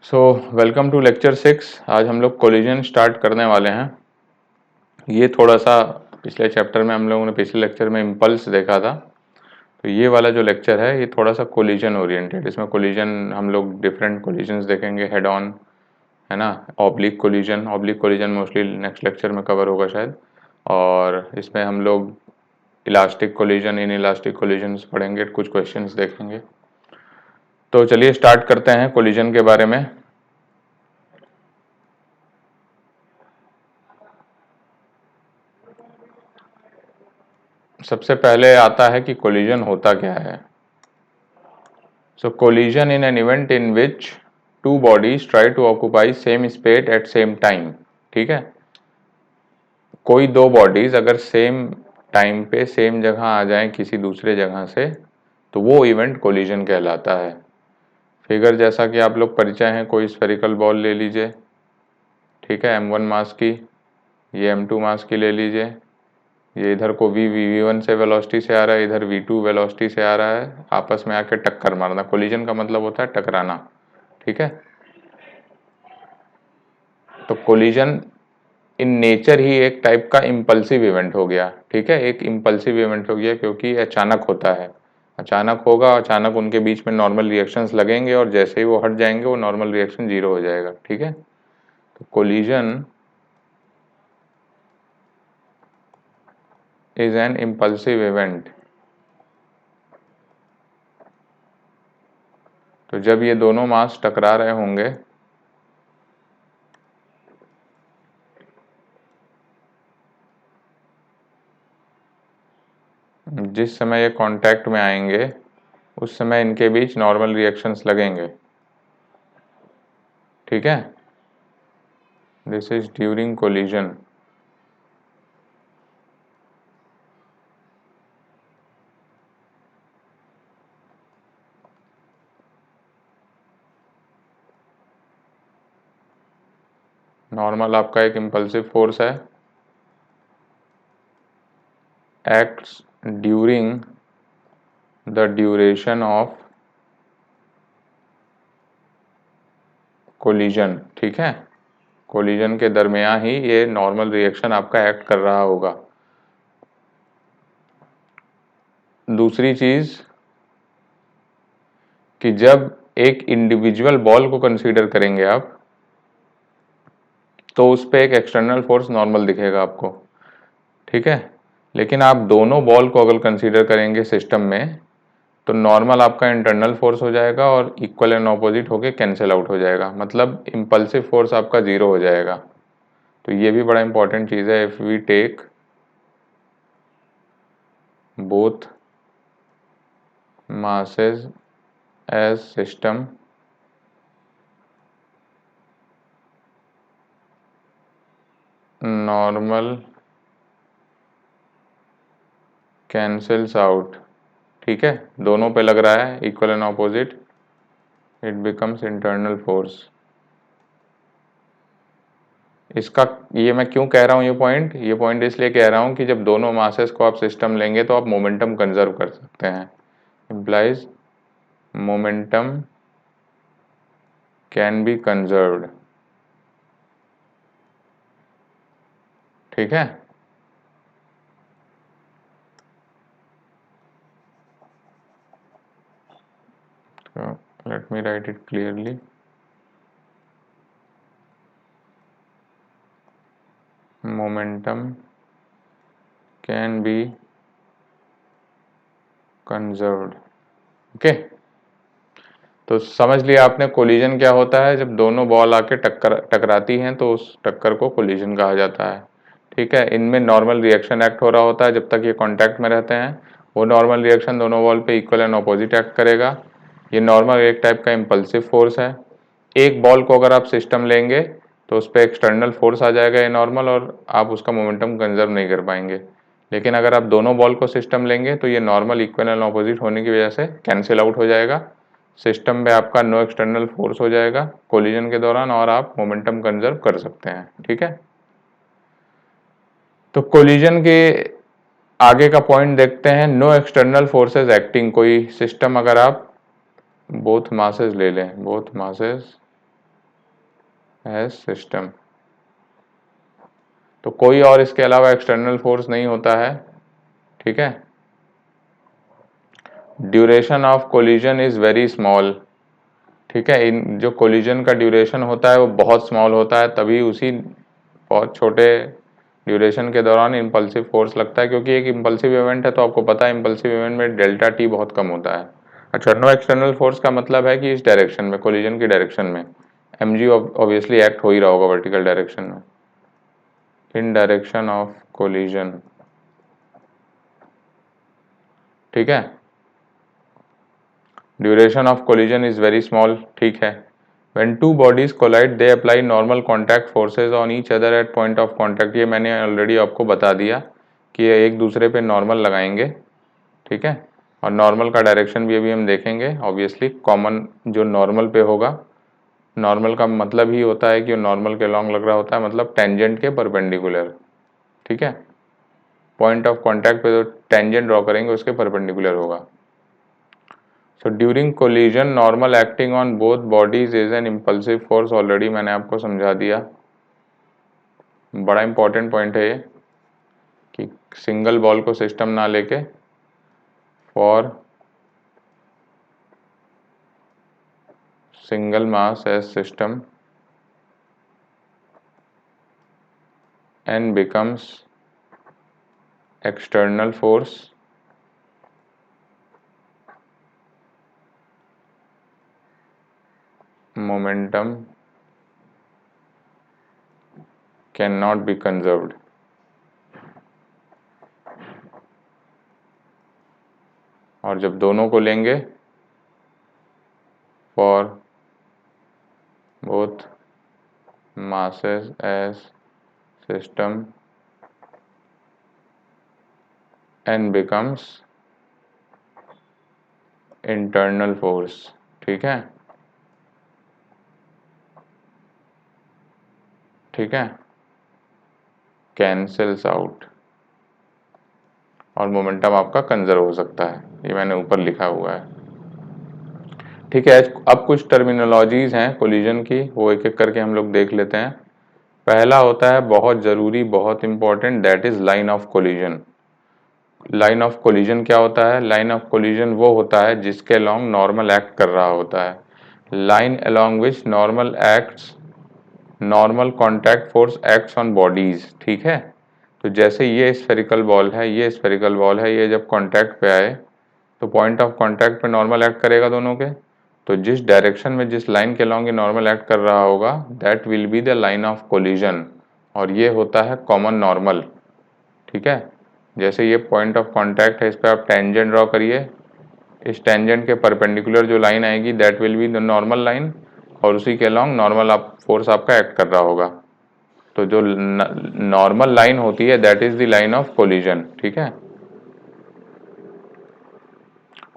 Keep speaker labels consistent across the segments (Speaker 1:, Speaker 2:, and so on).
Speaker 1: So welcome to lecture 6। आज हम लोग कोलिजन स्टार्ट करने वाले हैं। ये थोड़ा सा पिछले चैप्टर में हम लोगों ने पिछले लेक्चर में इम्पल्स देखा था। तो ये वाला जो लेक्चर है ये थोड़ा सा कोलिजन ओरिएंटेड। इसमें कोलिजन हम लोग डिफरेंट कोलिजन्स देखेंगे, हेड ऑन, है ना, oblique collision mostly next lecture में कवर होगा शायद। और इसमें हम लोग elastic collision, in elastic collisions पढ़ेंगे, कुछ क्वेश्चंस देखेंगे। तो चलिए स्टार्ट करते हैं कोलिजन के बारे में। सबसे पहले आता है कि कोलिजन होता क्या है। So collision in an event in which two bodies try to occupy same space at same time। ठीक है, कोई दो बॉडीज अगर सेम टाइम पे सेम जगह आ जाएं किसी दूसरे जगह से तो वो इवेंट कोलिजन कहलाता है। फिगर जैसा कि आप लोग परिचय हैं, कोई स्फेरिकल बॉल ले लीजिए, ठीक है, m1 मास की, ये m2 मास की ले लीजिए। ये इधर को v1 से वेलोसिटी से आ रहा है, इधर v2 वेलोसिटी से आ रहा है, आपस में आके टक्कर मारना। कोलिजन का मतलब होता है टकराना, ठीक है। तो कोलिजन इन नेचर ही एक टाइप का इम्पल्सिव इवेंट हो गया, ठीक है, एक इम्पल्सिव इवेंट हो गया क्योंकि अचानक होता है। अचानक होगा, अचानक उनके बीच में नॉर्मल रिएक्शंस लगेंगे और जैसे ही वो हट जाएंगे वो नॉर्मल रिएक्शन जीरो हो जाएगा, ठीक है। तो collision is an impulsive event. तो जब ये दोनों मास टकरा रहे होंगे जिस समय ये कांटेक्ट में आएंगे उस समय इनके बीच नॉर्मल रिएक्शंस लगेंगे, ठीक है। This is during collision. Normal आपका एक इम्पल्सिव फोर्स है, acts during the duration of collision, ठीक है। कोलिजन के दरमियान ही ये नॉर्मल रिएक्शन आपका एक्ट कर रहा होगा। दूसरी चीज कि जब एक इंडिविजुअल बॉल को कंसीडर करेंगे आप तो उस पर एक एक्सटर्नल फोर्स नॉर्मल दिखेगा आपको, ठीक है। लेकिन आप दोनों बॉल को अगर कंसीडर करेंगे सिस्टम में तो नॉर्मल आपका इंटरनल फोर्स हो जाएगा और इक्वल एंड ऑपोजिट होके कैंसिल आउट हो जाएगा, मतलब इम्पल्सिव फोर्स आपका जीरो हो जाएगा। तो ये भी बड़ा इंपॉर्टेंट चीज है। If we take both masses as system, normal cancels out, ठीक है, दोनों पे लग रहा है equal and opposite, it becomes internal force. इसका ये मैं क्यों कह रहा हूँ, ये पॉइंट इसलिए कह रहा हूँ कि जब दोनों मासेस को आप सिस्टम लेंगे तो आप मोमेंटम कंजर्व कर सकते हैं। Implies momentum can be conserved, ठीक है। तो let me right it clearly. Momentum can be conserved, okay. तो समझ लिया आपने कोलिजन क्या होता है। जब दोनों बॉल आके टकराती हैं तो उस टक्कर को कोलिजन कहा जाता है, ठीक है। इनमें नॉर्मल रिएक्शन एक्ट हो रहा होता है जब तक ये कांटेक्ट में रहते हैं। वो नॉर्मल रिएक्शन दोनों बॉल पे इक्वल एंड ऑपोजिट एक्ट करेगा। ये नॉर्मल एक टाइप का इम्पल्सिव फोर्स है। एक बॉल को अगर आप सिस्टम लेंगे तो उस पर एक्सटर्नल फोर्स आ जाएगा ये नॉर्मल, और आप उसका मोमेंटम कंजर्व नहीं कर पाएंगे। लेकिन अगर आप दोनों बॉल को सिस्टम लेंगे तो ये नॉर्मल इक्वल एंड ऑपोजिट होने की वजह से कैंसिल आउट हो जाएगा। सिस्टम में आपका नो एक्सटर्नल फोर्स हो जाएगा कोलिजन के दौरान और आप मोमेंटम कंजर्व कर सकते हैं, ठीक है। तो कोलिजन के आगे का पॉइंट देखते हैं, नो एक्सटर्नल फोर्सेस एक्टिंग। कोई सिस्टम अगर आप बोथ मासेस ले लें, बोथ मासेस एज सिस्टम। तो कोई और इसके अलावा एक्सटर्नल फोर्स नहीं होता है, ठीक है। Duration of collision is very small, ठीक है। इन जो कोलिजन का ड्यूरेशन होता है वो बहुत स्मॉल होता है, तभी उसी बहुत छोटे ड्यूरेशन के दौरान इम्पल्सिव फोर्स लगता है, क्योंकि एक इम्पल्सिव इवेंट है तो आपको पता है इम्पल्सिव इवेंट में डेल्टा टी बहुत कम होता है। अच्छा, नो एक्सटर्नल फोर्स का मतलब है कि इस डायरेक्शन में, कोलिजन की डायरेक्शन में एम जी ऑब्वियसली एक्ट हो ही रहा होगा वर्टिकल डायरेक्शन में, इन डायरेक्शन ऑफ कोलिजन, ठीक है। Duration of collision is very small, ठीक है। When two bodies collide, they apply normal contact forces on each other at point of contact। ये मैंने ऑलरेडी आपको बता दिया कि ये एक दूसरे पे नॉर्मल लगाएंगे, ठीक है। और नॉर्मल का डायरेक्शन भी अभी हम देखेंगे। ऑब्वियसली कॉमन जो नॉर्मल पे होगा, नॉर्मल का मतलब ही होता है कि वो नॉर्मल के लॉन्ग लग रहा होता है, मतलब टेंजेंट के परपेंडिकुलर, ठीक है। पॉइंट ऑफ कॉन्टैक्ट पे जो टेंजेंट ड्रॉ करेंगे उसके परपेंडिकुलर होगा। So during collision normal acting on both bodies is an impulsive force, already मैंने आपको समझा दिया। बड़ा इंपॉर्टेंट पॉइंट है ये कि सिंगल बॉल को सिस्टम ना लेके for single mass as system and becomes external force momentum cannot be conserved। और जब दोनों को लेंगे फॉर बोथ masses as system and becomes internal force, ठीक है, ठीक है, कैंसल्स आउट और मोमेंटम आपका कंजर्व हो सकता है। ये मैंने ऊपर लिखा हुआ है, ठीक है। अब कुछ टर्मिनोलॉजीज हैं कोलिजन की, वो एक एक करके हम लोग देख लेते हैं। पहला होता है बहुत ज़रूरी, बहुत important, that is line of collision. Line of collision क्या होता है? लाइन ऑफ कोलिजन वो होता है जिसके अलोंग नॉर्मल एक्ट कर रहा होता है। Line along which normal acts, normal contact force acts on bodies, ठीक है। तो जैसे ये स्फेरिकल बॉल है, ये स्फेरिकल बॉल है, ये जब कॉन्टैक्ट पे आए तो पॉइंट ऑफ कॉन्टैक्ट पे नॉर्मल एक्ट करेगा दोनों के। तो जिस डायरेक्शन में, जिस लाइन के अलोंग ये नॉर्मल एक्ट कर रहा होगा, that will be the line of collision, और ये होता है कॉमन नॉर्मल, ठीक है। जैसे ये पॉइंट ऑफ कांटेक्ट है, इस पर आप टेंजेंट ड्रॉ करिए, इस टेंजेंट के परपेंडिकुलर जो लाइन आएगी that will be the normal line, और उसी के अलोंग नॉर्मल आप फोर्स आपका एक्ट कर रहा होगा। तो जो नॉर्मल लाइन होती है that is the line of collision, ठीक है।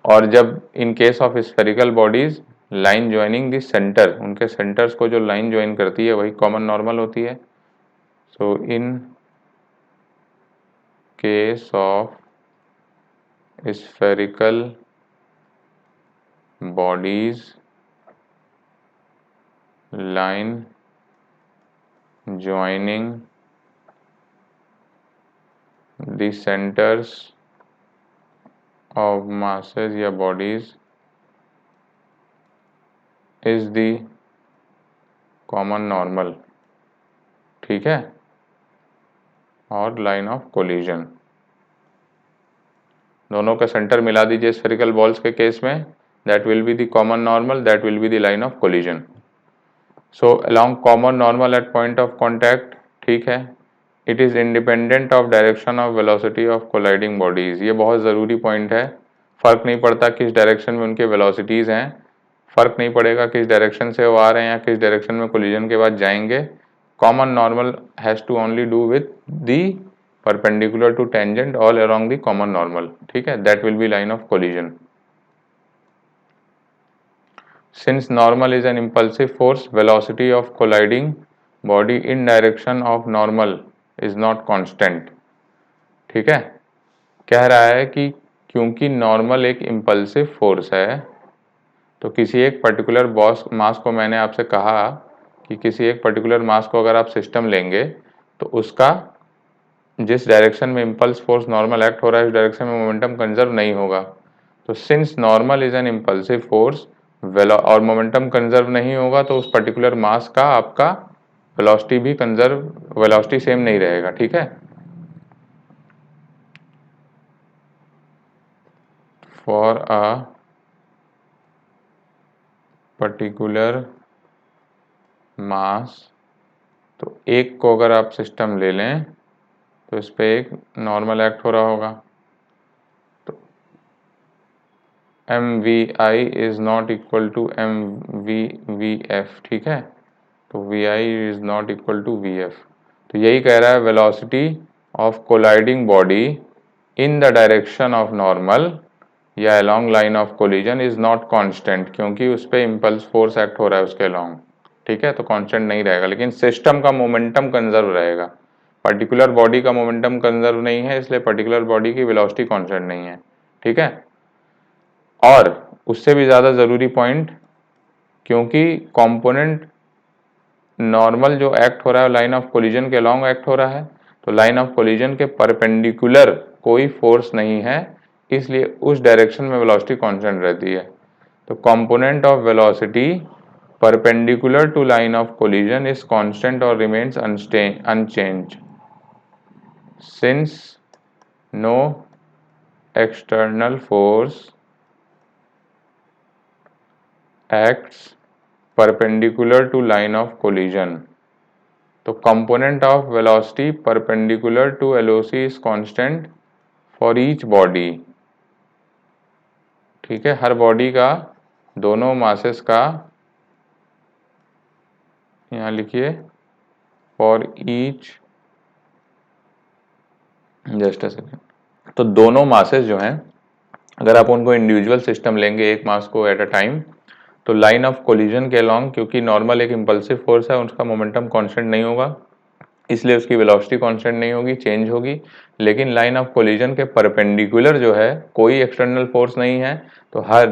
Speaker 1: और जब इन case of spherical bodies line joining the centre, उनके सेंटर्स को जो लाइन ज्वाइन करती है वही कॉमन नॉर्मल होती है। So in case of spherical bodies line joining the centers of masses या bodies is the common normal, ठीक है, और लाइन ऑफ कोलिजन। दोनों का सेंटर मिला दीजिए स्फेरिकल बॉल्स के केस में, that will be the common normal, that will be the line of collision. So along common normal at point of contact, ठीक है, it is independent of direction of velocity of colliding bodies. ये बहुत ज़रूरी point है। फर्क नहीं पड़ता किस डायरेक्शन में उनके वेलोसिटीज हैं, फर्क नहीं पड़ेगा किस डायरेक्शन से वो आ रहे हैं या किस डायरेक्शन में कोलिजन के बाद जाएंगे। Common normal has to only do with the perpendicular to tangent all along the common normal, ठीक है, that will be line of collision. Since normal is an impulsive force, velocity of colliding body in direction of normal is not constant, ठीक है। कह रहा है कि क्योंकि normal एक इम्पल्सिव फोर्स है, तो किसी एक पर्टिकुलर मास को मैंने आपसे कहा कि किसी एक पर्टिकुलर मास को अगर आप सिस्टम लेंगे तो उसका जिस डायरेक्शन में इम्पल्स फोर्स नॉर्मल एक्ट हो रहा है उस डायरेक्शन में मोमेंटम कंजर्व नहीं होगा। तो since normal is an impulsive force और मोमेंटम कंजर्व नहीं होगा तो उस पर्टिकुलर मास का आपका वेलोसिटी भी कंजर्व वेलोसिटी सेम नहीं रहेगा। ठीक है, फॉर अ पर्टिकुलर मास, तो एक को अगर आप सिस्टम ले लें तो इस पर एक नॉर्मल एक्ट हो रहा होगा, तो M V I is not equal to M V F. ठीक है, तो V I is not equal to V F. तो यही कह रहा है velocity of colliding body in the direction of normal या along line of collision is not constant, क्योंकि उस पर इम्पल्स फोर्स एक्ट हो रहा है उसके अलोंग। ठीक है, तो कांस्टेंट नहीं रहेगा, लेकिन सिस्टम का मोमेंटम कंजर्व रहेगा। पर्टिकुलर बॉडी का मोमेंटम कंजर्व नहीं है, इसलिए पर्टिकुलर बॉडी की वेलोसिटी कांस्टेंट नहीं है। ठीक है, और उससे भी ज़्यादा ज़रूरी पॉइंट, क्योंकि कंपोनेंट नॉर्मल जो एक्ट हो रहा है लाइन ऑफ कोलिजन के अलोंग एक्ट हो रहा है, तो लाइन ऑफ कोलिजन के परपेंडिकुलर कोई फोर्स नहीं है, इसलिए उस डायरेक्शन में वेलोसिटी कांस्टेंट रहती है। तो component of velocity perpendicular to line of collision is constant और remains unchanged since no external force acts perpendicular to line of collision. तो component of velocity perpendicular to LOC is constant for each body. ठीक है, हर body का दोनों masses का, यहाँ लिखिए for each, just a second. तो दोनों मासेस जो हैं अगर आप उनको इंडिविजुअल सिस्टम लेंगे एक मास को एट अ टाइम, तो लाइन ऑफ कोलिजन के अलोंग, क्योंकि नॉर्मल एक इम्पल्सिव फोर्स है उसका मोमेंटम कांस्टेंट नहीं होगा, इसलिए उसकी वेलोसिटी कांस्टेंट नहीं होगी, चेंज होगी। लेकिन लाइन ऑफ कोलिजन के परपेंडिकुलर जो है कोई एक्सटर्नल फोर्स नहीं है, तो हर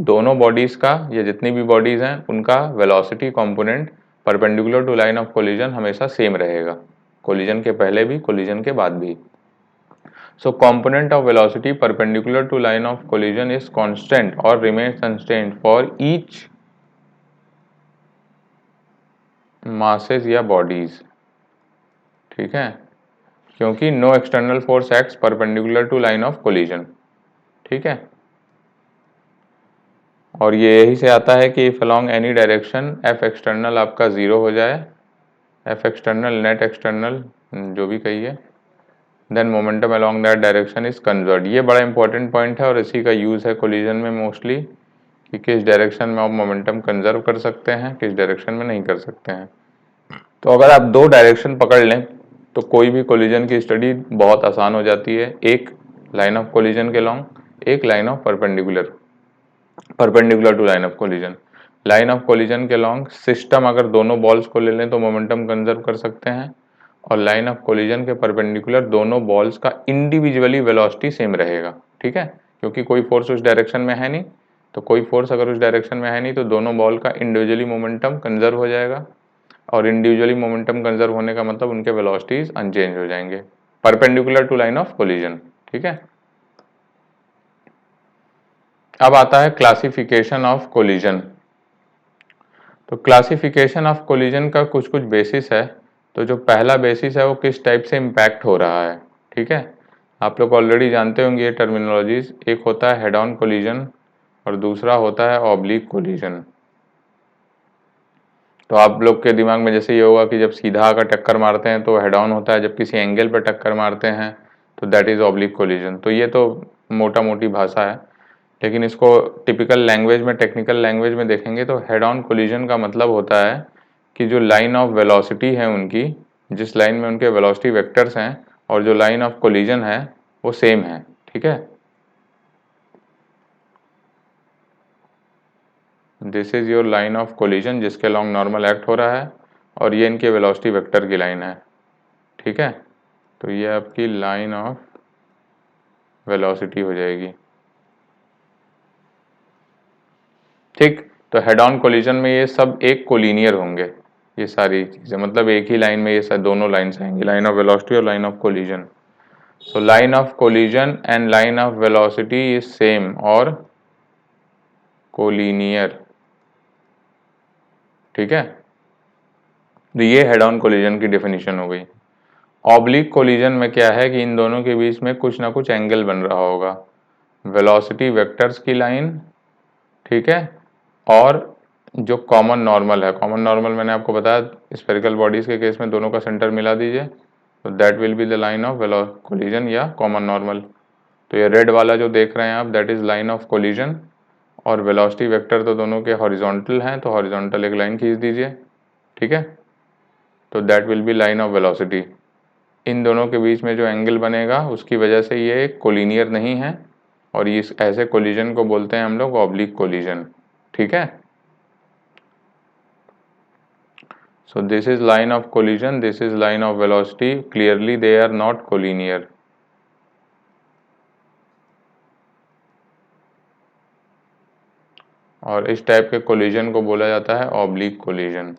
Speaker 1: दोनों बॉडीज का या जितनी भी बॉडीज हैं उनका velocity component perpendicular to line of collision हमेशा सेम रहेगा, कोलिजन के पहले भी कोलिजन के बाद भी। So component of velocity perpendicular to line of collision is constant or remains constant for each masses या bodies। ठीक है, क्योंकि no external force acts perpendicular to line of collision। ठीक है, और ये यही से आता है कि if along any direction f external आपका 0 हो जाए, f external net external जो भी कहिए, then momentum along that direction is conserved. ये बड़ा इंपॉर्टेंट पॉइंट है और इसी का यूज़ है कोलिजन में मोस्टली, कि किस डायरेक्शन में आप मोमेंटम कंजर्व कर सकते हैं, किस डायरेक्शन में नहीं कर सकते हैं। तो अगर आप दो डायरेक्शन पकड़ लें तो कोई भी कोलिजन की स्टडी बहुत आसान हो जाती है, एक लाइन ऑफ कोलिजन के लॉन्ग, एक line of perpendicular to line of collision. Line of collision के लॉन्ग सिस्टम अगर दोनों बॉल्स को ले लें तो मोमेंटम कंजर्व कर सकते हैं, और लाइन ऑफ कोलिजन के परपेंडिकुलर दोनों बॉल्स का इंडिविजुअली वेलोसिटी सेम रहेगा। ठीक है, क्योंकि कोई फोर्स उस डायरेक्शन में है नहीं, तो कोई फोर्स अगर उस डायरेक्शन में है नहीं तो दोनों बॉल का इंडिविजुअली मोमेंटम कंजर्व हो जाएगा, और इंडिविजुअली मोमेंटम कंजर्व होने का मतलब उनके वेलोसिटीज अनचेंज हो जाएंगे perpendicular to line of collision. ठीक है, अब आता है क्लासिफिकेशन ऑफ कोलिजन। तो क्लासिफिकेशन ऑफ कोलिजन का कुछ कुछ बेसिस है। तो जो पहला बेसिस है वो किस टाइप से इम्पैक्ट हो रहा है। ठीक है, आप लोग ऑलरेडी जानते होंगे ये टर्मिनोलॉजीज, एक होता है हेड ऑन कोलिजन और दूसरा होता है ऑब्लिक कोलिजन। तो आप लोग के दिमाग में जैसे ये होगा कि जब सीधा आकर टक्कर मारते हैं तो हेड ऑन होता है, जब किसी एंगल पर टक्कर मारते हैं तो दैट इज ऑब्लिक कोलिजन। तो ये तो मोटा मोटी भाषा है, लेकिन इसको टिपिकल लैंग्वेज में, टेक्निकल लैंग्वेज में देखेंगे तो हेड ऑन कोलिजन का मतलब होता है कि जो लाइन ऑफ वेलोसिटी है उनकी, जिस लाइन में उनके वेलोसिटी वेक्टर्स हैं और जो लाइन ऑफ कोलिजन है वो सेम है। ठीक है, this is your line of collision जिसके लॉन्ग नॉर्मल एक्ट हो रहा है, और ये इनके वेलोसिटी वेक्टर की लाइन है। ठीक है, तो ये आपकी लाइन ऑफ वेलोसिटी हो जाएगी। ठीक, तो हेड ऑन कोलिजन में ये सब एक कोलिनियर होंगे। ये सारी चीज़ें, मतलब एक ही लाइन में ये सब दोनों लाइन्स आएंगी, लाइन ऑफ वेलोसिटी और line of collision. So line of collision and line of velocity is same और कोलिनियर। ठीक है, तो ये हेड ऑन कोलिजन की डेफिनेशन हो गई। ऑब्लिक कोलिजन में क्या है कि इन दोनों के बीच में कुछ ना कुछ एंगल बन रहा होगा, वेलोसिटी वेक्टर्स की लाइन, ठीक है, और जो कॉमन नॉर्मल है, कॉमन नॉर्मल मैंने आपको बताया स्फेरिकल बॉडीज के केस में दोनों का सेंटर मिला दीजिए, तो that will be the line of collision या कॉमन नॉर्मल। तो ये रेड वाला जो देख रहे हैं आप, that is line of collision, और वेलोसिटी वेक्टर तो दोनों के हॉरिजॉन्टल हैं, तो हॉरिजॉन्टल एक लाइन खींच दीजिए। ठीक है, तो that will be line of velocity. इन दोनों के बीच में जो एंगल बनेगा उसकी वजह से ये कोलिनियर नहीं है, और इस ऐसे कोलिजन को बोलते हैं हम लोग ऑब्लिक कोलिजन। ठीक है, so this is line of collision, this is line of velocity, clearly they are not collinear। और इस टाइप के कोलिजन को बोला जाता है ऑब्लिक कोलिजन।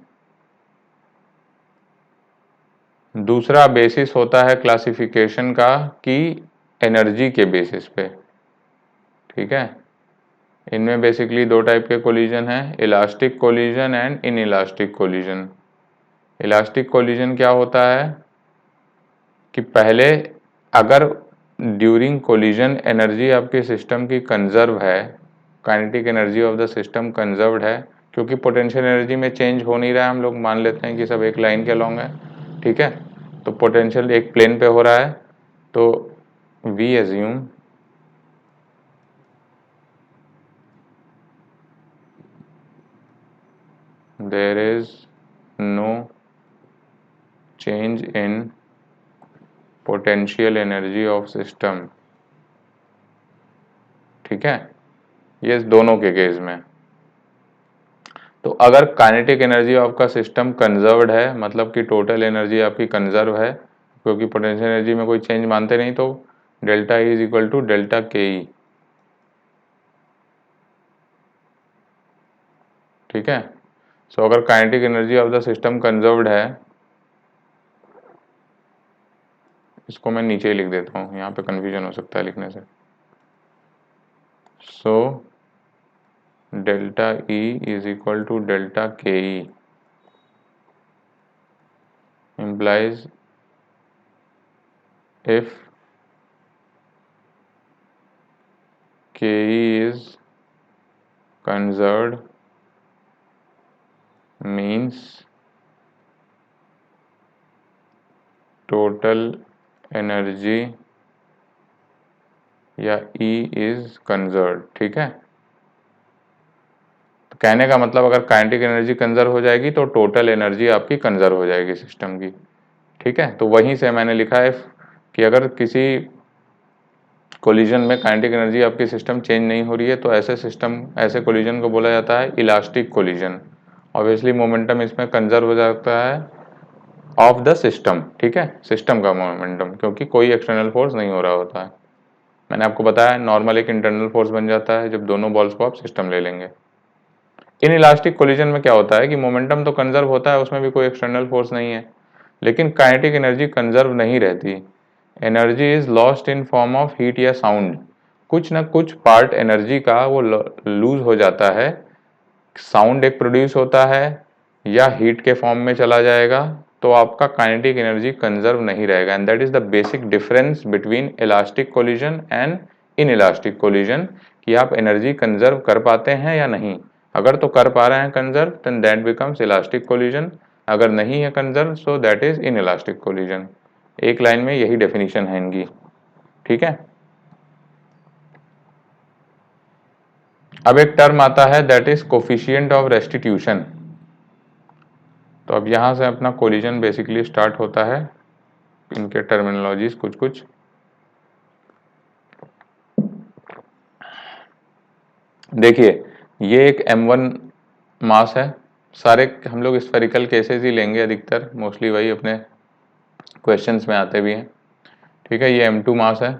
Speaker 1: दूसरा बेसिस होता है क्लासिफिकेशन का कि एनर्जी के बेसिस पे। ठीक है, इनमें बेसिकली दो टाइप के कोलिजन हैं, elastic collision and inelastic collision. Elastic collision क्या होता है कि पहले अगर ड्यूरिंग कोलिजन एनर्जी आपके सिस्टम की कंजर्व है, kinetic energy of the system conserved है, क्योंकि पोटेंशियल एनर्जी में चेंज हो नहीं रहा है, हम लोग मान लेते हैं कि सब एक लाइन के अलॉन्ग है। ठीक है, तो पोटेंशियल एक प्लेन पे हो रहा है, तो we assume there is no change in potential energy of system. ठीक है, ये दोनों के केस में। तो अगर काइनेटिक एनर्जी आपका सिस्टम कंजर्व्ड है, मतलब कि टोटल एनर्जी आपकी कंजर्व है, क्योंकि पोटेंशियल एनर्जी में कोई चेंज मानते नहीं, तो delta E is equal to delta K E. ठीक है, सो अगर kinetic energy of the system conserved है, इसको मैं नीचे ही लिख देता हूँ, यहाँ पे कंफ्यूजन हो सकता है लिखने से। So delta E is equal to delta K E implies if ke is conserved means total energy या E is conserved। ठीक है, तो कहने का मतलब अगर काइनेटिक एनर्जी कंजर्व हो जाएगी तो टोटल एनर्जी आपकी कंजर्व हो जाएगी सिस्टम की। ठीक है, तो वहीं से मैंने लिखा है कि अगर किसी कोलिजन में काइनेटिक एनर्जी आपकी सिस्टम चेंज नहीं हो रही है, तो ऐसे सिस्टम, ऐसे कोलिजन को बोला जाता है इलास्टिक कोलिजन। ऑब्वियसली मोमेंटम इसमें कंजर्व हो जाता है ऑफ द सिस्टम। ठीक है, सिस्टम का मोमेंटम, क्योंकि कोई एक्सटर्नल फोर्स नहीं हो रहा होता है। मैंने आपको बताया नॉर्मल एक इंटरनल फोर्स बन जाता है जब दोनों बॉल्स को आप सिस्टम ले लेंगे। इन इलास्टिक कोलिजन में क्या होता है कि मोमेंटम तो कंजर्व होता है, उसमें भी कोई एक्सटर्नल फोर्स नहीं है, लेकिन काइनेटिक एनर्जी कंजर्व नहीं रहती। Energy is lost in form of heat या साउंड। कुछ ना कुछ पार्ट एनर्जी का वो लूज हो जाता है, साउंड एक प्रोड्यूस होता है या हीट के फॉर्म में चला जाएगा, तो आपका काइनेटिक एनर्जी कंजर्व नहीं रहेगा। And that is the basic difference between elastic collision and in elastic collision, कि आप एनर्जी कंजर्व कर पाते हैं या नहीं। अगर तो कर पा रहे हैं conserve, then that becomes elastic collision. अगर नहीं है conserve, so that is inelastic collision. एक लाइन में यही डेफिनेशन है इनकी। ठीक है, अब एक टर्म आता है that is coefficient of restitution. तो अब यहां से अपना कोलिजन बेसिकली स्टार्ट होता है। इनके टर्मिनोलॉजीज कुछ कुछ, देखिए ये एक m1 मास है। सारे हम लोग स्फेरिकल केसेस ही लेंगे अधिकतर, मोस्टली वही अपने क्वेश्चंस में आते भी हैं। ठीक है, ये m2 मास है।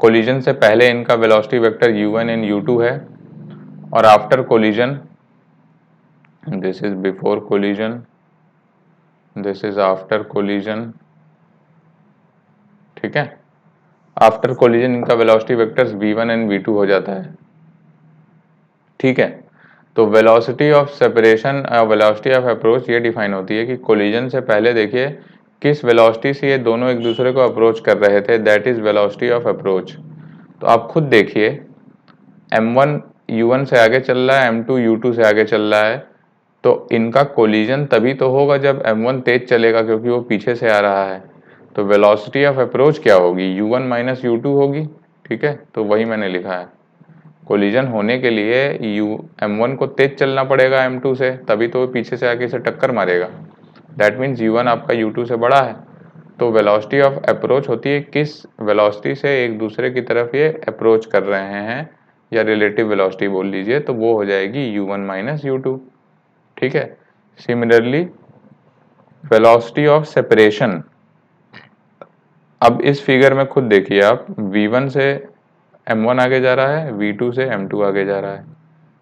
Speaker 1: कोलिजन से पहले इनका velocity vector u1 and u2 है, और after collision this is before collision, this is after collision. ठीक है, आफ्टर कोलिजन इनका velocity vectors v1 and v2 हो जाता है। ठीक है, तो वेलोसिटी ऑफ सेपरेशन और वेलोसिटी ऑफ अप्रोच ये डिफाइन होती है कि कोलिजन से पहले देखिए किस वेलोसिटी से ये दोनों एक दूसरे को अप्रोच कर रहे थे, that is velocity of approach. तो आप खुद देखिए m1 u1 से आगे चल रहा है, m2 u2 से आगे चल रहा है, तो इनका कोलिजन तभी तो होगा जब m1 तेज चलेगा क्योंकि वो पीछे से आ रहा है। तो वेलोसिटी ऑफ अप्रोच क्या होगी, u1 माइनस u2 होगी। ठीक है, तो वही मैंने लिखा है, कोलिजन होने के लिए m1 को तेज चलना पड़ेगा m2 से, तभी तो वो पीछे से आके इसे टक्कर मारेगा। दैट मीन्स u1 आपका u2 से बड़ा है। तो वेलोसिटी ऑफ अप्रोच होती है किस वेलोसिटी से एक दूसरे की तरफ ये अप्रोच कर रहे हैं, या रिलेटिव वेलोसिटी बोल लीजिए, तो वो हो जाएगी u1 माइनस u2। ठीक है, सिमिलरली वेलोसिटी ऑफ सेपरेशन, अब इस फिगर में खुद देखिए आप, v1 से m1 आगे जा रहा है, v2 से m2 आगे जा रहा है,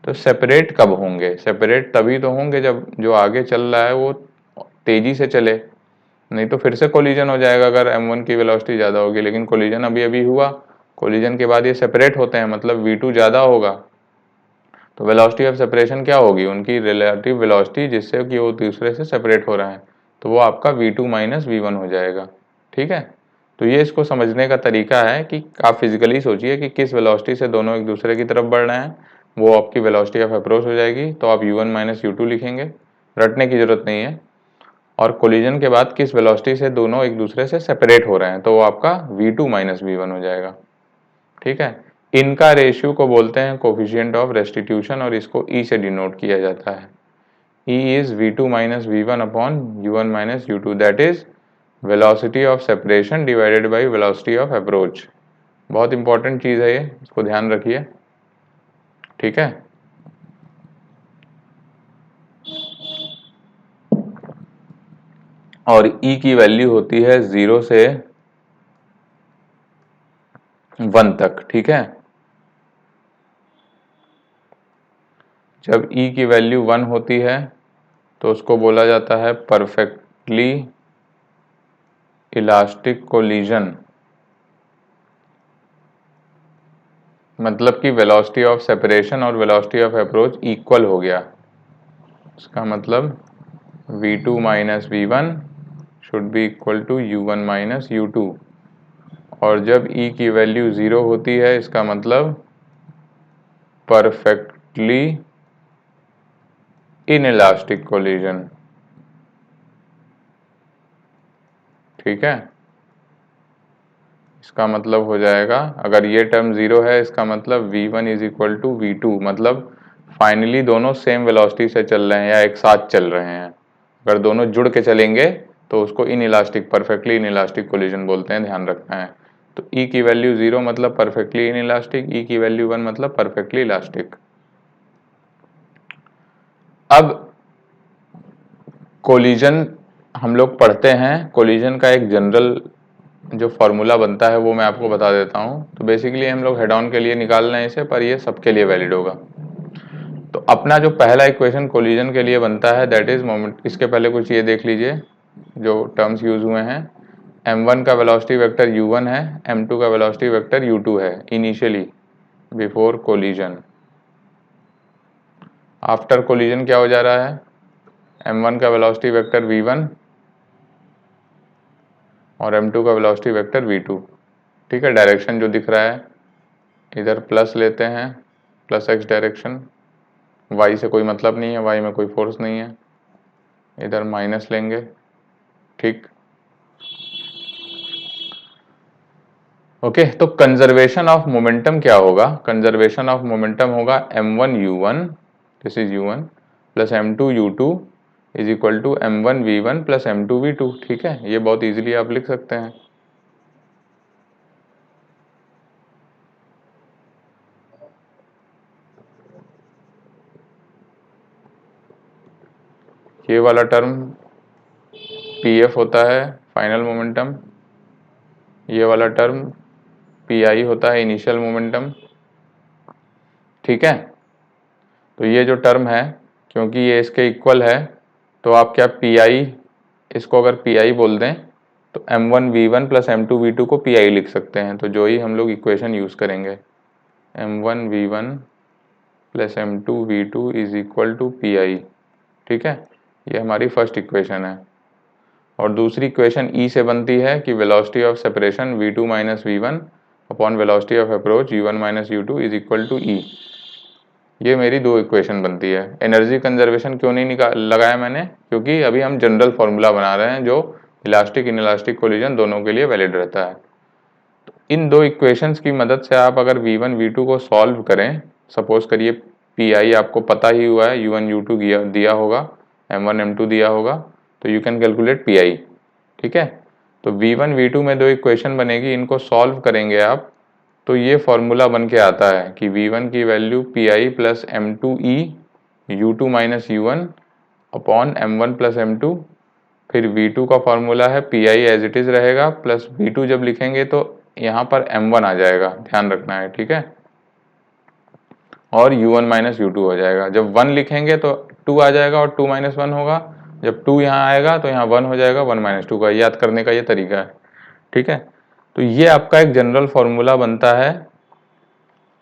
Speaker 1: तो सेपरेट कब होंगे, सेपरेट तभी तो होंगे जब जो आगे चल रहा है वो तेजी से चले, नहीं तो फिर से कोलिजन हो जाएगा अगर m1 की वेलोसिटी ज़्यादा होगी। लेकिन कोलिजन अभी अभी हुआ, कोलिजन के बाद ये सेपरेट होते हैं, मतलब v2 ज़्यादा होगा, तो वेलोसिटी ऑफ सेपरेशन क्या होगी, उनकी रिलेटिव वेलोसिटी जिससे कि वो दूसरे से सेपरेट हो रहे हैं, तो वो आपका v2 माइनस v1 हो जाएगा। ठीक है, तो ये इसको समझने का तरीका है कि आप फिजिकली सोचिए कि किस वेलोसिटी से दोनों एक दूसरे की तरफ बढ़ रहे हैं, वो आपकी वेलोसिटी ऑफ अप्रोच हो जाएगी, तो आप u1 माइनस u2 लिखेंगे, रटने की जरूरत नहीं है। और कोलिजन के बाद किस वेलोसिटी से दोनों एक दूसरे से सेपरेट हो रहे हैं, तो वो आपका v2 माइनस v1 हो जाएगा। ठीक है, इनका रेशियो को बोलते हैं कोफिशिएंट ऑफ रेस्टिट्यूशन, और इसको ई से डिनोट किया जाता है। E is v2 minus v1 upon u1 minus u2, that is velocity of separation divided by velocity of approach। बहुत इंपॉर्टेंट चीज है ये, इसको ध्यान रखिए। ठीक है, और E की वैल्यू होती है 0 से 1 तक। ठीक है, जब E की वैल्यू 1 होती है तो उसको बोला जाता है परफेक्टली इलास्टिक कोलिजन, मतलब कि वेलोसिटी ऑफ सेपरेशन और वेलोसिटी ऑफ अप्रोच इक्वल हो गया। इसका मतलब v2 minus v1 should be equal to u1 minus u2, और जब E की वैल्यू 0 होती है इसका मतलब परफेक्टली इनइलास्टिक कोलिजन। ठीक है, इसका मतलब हो जाएगा, अगर ये टर्म 0 है इसका मतलब v1 is equal to v2, मतलब फाइनली दोनों सेम वेलोसिटी से चल रहे हैं या एक साथ चल रहे हैं। अगर दोनों जुड़ के चलेंगे तो उसको इनइलास्टिक, परफेक्टली इनइलास्टिक कोलिजन बोलते हैं, ध्यान रखना है। तो E की वैल्यू 0 मतलब परफेक्टली इनइलास्टिक, E की वैल्यू 1 मतलब परफेक्टली इलास्टिक। अब कोलिजन हम लोग पढ़ते हैं, कोलिजन का एक जनरल जो फॉर्मूला बनता है वो मैं आपको बता देता हूँ। तो बेसिकली हम लोग हेड ऑन के लिए निकाल रहे हैं इसे, पर ये सबके लिए वैलिड होगा। तो अपना जो पहला इक्वेशन कोलिजन के लिए बनता है दैट इज मोमेंट, इसके पहले कुछ ये देख लीजिए जो टर्म्स यूज हुए हैं। m1 का वेलोसिटी वेक्टर u1 है, m2 का वेलोसिटी वेक्टर u2 है initially before collision. After collision क्या हो जा रहा है, m1 का वेलोसिटी वेक्टर v1 और m2 का वेलोसिटी वेक्टर v2। ठीक है, डायरेक्शन जो दिख रहा है इधर प्लस लेते हैं, प्लस x डायरेक्शन, y से कोई मतलब नहीं है, y में कोई फोर्स नहीं है, इधर माइनस लेंगे। ठीक, ओके, तो कंजर्वेशन ऑफ मोमेंटम क्या होगा, कंजर्वेशन ऑफ मोमेंटम होगा m1 u1, this is u1 plus m2 u2 is equal to m1 v1 plus m2 v2। ठीक है, ये बहुत इजीली आप लिख सकते हैं। ये वाला टर्म pf होता है फाइनल मोमेंटम, ये वाला टर्म pi होता है इनिशियल मोमेंटम। ठीक है, तो ये जो टर्म है क्योंकि ये इसके इक्वल है, तो आप क्या PI, इसको अगर PI बोल दें तो M1V1 प्लस M2V2 को PI लिख सकते हैं। तो जो ही हम लोग इक्वेशन यूज़ करेंगे, M1V1 plus M2V2 is equal to PI। ठीक है, ये हमारी फर्स्ट इक्वेशन है। और दूसरी इक्वेशन E से बनती है कि velocity of separation V2 minus V1 upon velocity of approach U1 minus U2 is equal to E। ये मेरी दो इक्वेशन बनती है। एनर्जी कंजर्वेशन क्यों नहीं लगाया मैंने, क्योंकि अभी हम जनरल फॉर्मूला बना रहे हैं जो इलास्टिक इनइलास्टिक कोलिजन दोनों के लिए वैलिड रहता है। तो इन दो इक्वेशंस की मदद से आप अगर V1 V2 को सॉल्व करें, सपोज करिए PI आपको पता ही हुआ है, U1 U2 दिया होगा, M1 M2 दिया होगा, तो यू कैन कैलकुलेट PI। ठीक है, तो V1 V2 में दो इक्वेशन बनेगी, इनको सॉल्व करेंगे आप तो ये फॉर्मूला बन के आता है कि V1 की value PI plus M2E U2 minus U1 upon M1 plus M2, फिर V2 का फॉर्मूला है PI एज इट इज रहेगा, प्लस V2 जब लिखेंगे तो यहाँ पर M1 आ जाएगा, ध्यान रखना है। ठीक है, और U1 माइनस U2 हो जाएगा। जब 1 लिखेंगे तो 2 आ जाएगा और 2 माइनस 1 होगा, जब 2 यहाँ आएगा तो यहाँ 1 हो जाएगा, 1 माइनस 2 का। याद करने का ये तरीका है। ठीक है, तो ये आपका एक जनरल फॉर्मूला बनता है।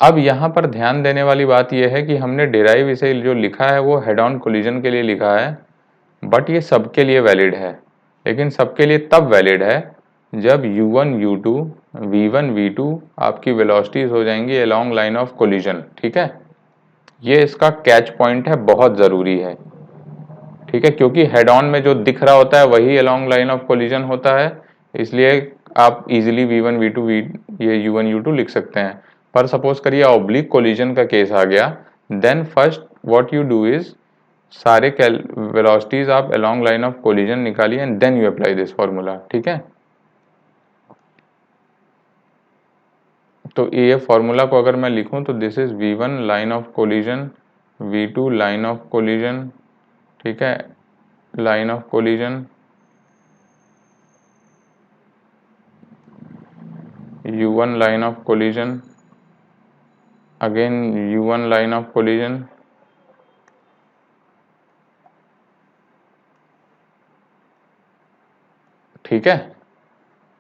Speaker 1: अब यहाँ पर ध्यान देने वाली बात यह है कि हमने डिराइव इसे जो लिखा है वो हेड ऑन कोलिजन के लिए लिखा है, बट ये सबके लिए वैलिड है। लेकिन सबके लिए तब वैलिड है जब U1 U2 V1 V2 आपकी वेलोसिटीज हो जाएंगी अलोंग लाइन ऑफ कोलिजन। ठीक है, ये इसका कैच पॉइंट है, बहुत ज़रूरी है। ठीक है, क्योंकि हेड ऑन में जो दिख रहा होता है वही अलोंग लाइन ऑफ कोलिजन होता है, इसलिए आप इजीली V1 V2 ये U1 U2 लिख सकते हैं। पर सपोज करिए ऑब्लिक कोलिजन का केस आ गया, then first what you do is सारे वेलोसिटीज आप अलोंग लाइन ऑफ कोलिजन निकालिए and then you apply this formula. ठीक है, तो ये फॉर्मूला को अगर मैं लिखूं तो this is V1 line of collision, V2 line of collision, ठीक है, line of collision, U1 line of collision, again U1 line of collision, ठीक है।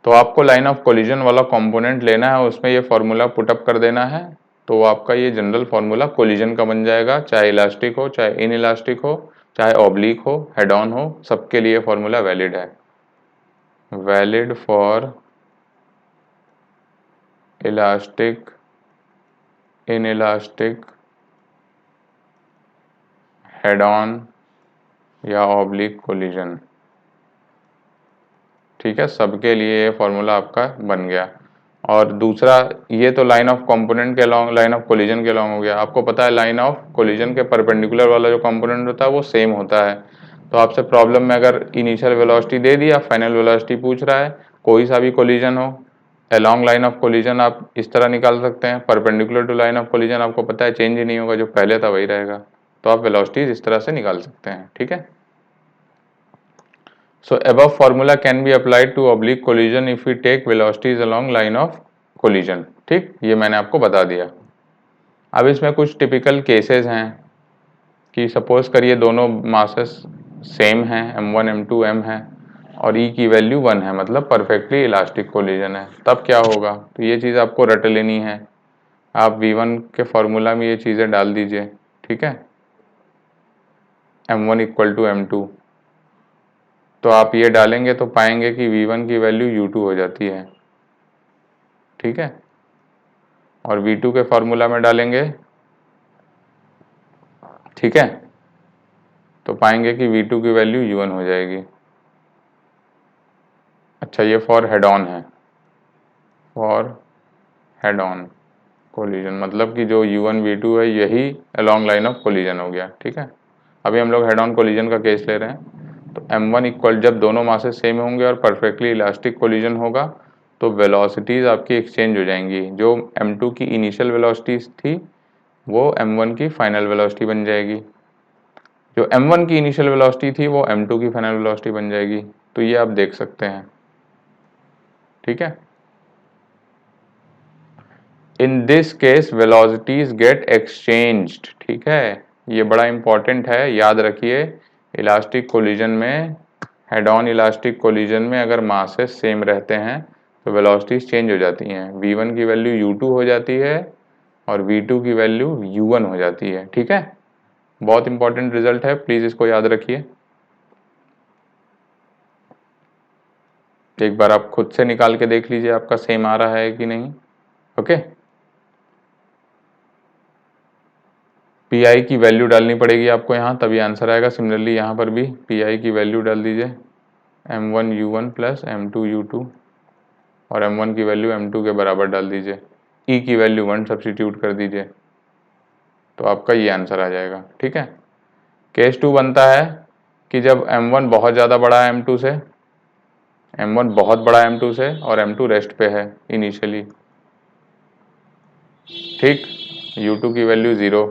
Speaker 1: तो आपको लाइन ऑफ कोलिजन वाला कंपोनेंट लेना है, उसमें ये फॉर्मूला पुटअप कर देना है, तो आपका ये जनरल फॉर्मूला कोलिजन का बन जाएगा, चाहे इलास्टिक हो, चाहे इन इलास्टिक हो, चाहे ऑब्लिक हो, हेड ऑन हो, सबके लिए फॉर्मूला वैलिड है। Valid for elastic, in elastic, head on या ऑब्लिक कोलिजन। ठीक है, सबके लिए ये फॉर्मूला आपका बन गया। और दूसरा, ये तो लाइन ऑफ कंपोनेंट के अलॉन्ग, लाइन ऑफ कोलिजन के अलॉन्ग हो गया। आपको पता है लाइन ऑफ कोलिजन के परपेंडिकुलर वाला जो कंपोनेंट होता है वो सेम होता है। तो आपसे प्रॉब्लम में अगर इनिशियल वेलोसिटी दे दिया, फाइनल वेलोसिटी पूछ रहा है, कोई सा भी कोलिजन हो, अलॉन्ग लाइन ऑफ कोलिजन आप इस तरह निकाल सकते हैं, perpendicular to line of collision आपको पता है चेंज ही नहीं होगा, जो पहले था वही रहेगा, तो आप वेलोसिटीज इस तरह से निकाल सकते हैं। ठीक है, so above formula can be applied to oblique collision if we take velocities along line of collision। ठीक, ये मैंने आपको बता दिया। अब इसमें कुछ टिपिकल केसेस हैं कि सपोज करिए दोनों मासेस सेम हैं, M1 M2 M है और E की वैल्यू 1 है, मतलब परफेक्टली इलास्टिक कोलिजन है, तब क्या होगा। तो ये चीज़ आपको रट लेनी है। आप V1 के फॉर्मूला में ये चीज़ें डाल दीजिए। ठीक है, M1 इक्वल टू M2, तो आप ये डालेंगे तो पाएंगे कि V1 की वैल्यू U2 हो जाती है। ठीक है, और V2 के फॉर्मूला में डालेंगे, ठीक है, तो पाएंगे कि V2 की वैल्यू U1 हो जाएगी। अच्छा, ये फॉर हेड ऑन है, फॉर हेड ऑन कोलिजन, मतलब कि जो U1 V2 है यही अलोंग लाइन ऑफ कोलिजन हो गया। ठीक है, अभी हम लोग हेड ऑन कोलिजन का केस ले रहे हैं। तो M1 इक्वल, जब दोनों मासेस सेम होंगे और परफेक्टली इलास्टिक कोलिजन होगा तो वेलोसिटीज आपकी एक्सचेंज हो जाएंगी। जो M2 की इनिशियल वेलोसिटीज थी वो M1 की फाइनल वेलोसिटी बन जाएगी, जो M1 की इनिशियल वेलोसिटी थी वो M2 की फाइनल वेलोसिटी बन जाएगी। तो ये आप देख सकते हैं। ठीक है, in this case velocities get exchanged. ठीक है, ये बड़ा इंपॉर्टेंट है, याद रखिए। इलास्टिक कोलिजन में, हेड ऑन इलास्टिक कोलिजन में अगर मासेस सेम रहते हैं तो वेलोसिटीज चेंज हो जाती हैं। v1 की वैल्यू u2 हो जाती है और v2 की वैल्यू u1 हो जाती है। ठीक है, बहुत इंपॉर्टेंट रिजल्ट है, प्लीज इसको याद रखिए। एक बार आप खुद से निकाल के देख लीजिए आपका सेम आ रहा है कि नहीं। ओके, पी आई की वैल्यू डालनी पड़ेगी आपको यहाँ, तभी आंसर आएगा। सिमिलरली यहाँ पर भी पी आई की वैल्यू डाल दीजिए, m1u1 प्लस m2u2, और m1 की वैल्यू m2 के बराबर डाल दीजिए। e की वैल्यू 1 सब्सटीट्यूट कर दीजिए, तो आपका ये आंसर आ जाएगा। ठीक है, केस 2 बनता है कि जब m1 बहुत ज़्यादा बड़ा है m2 से, m1 बहुत बड़ा m2 से और m2 रेस्ट पे है इनिशियली। ठीक, u2 की वैल्यू 0,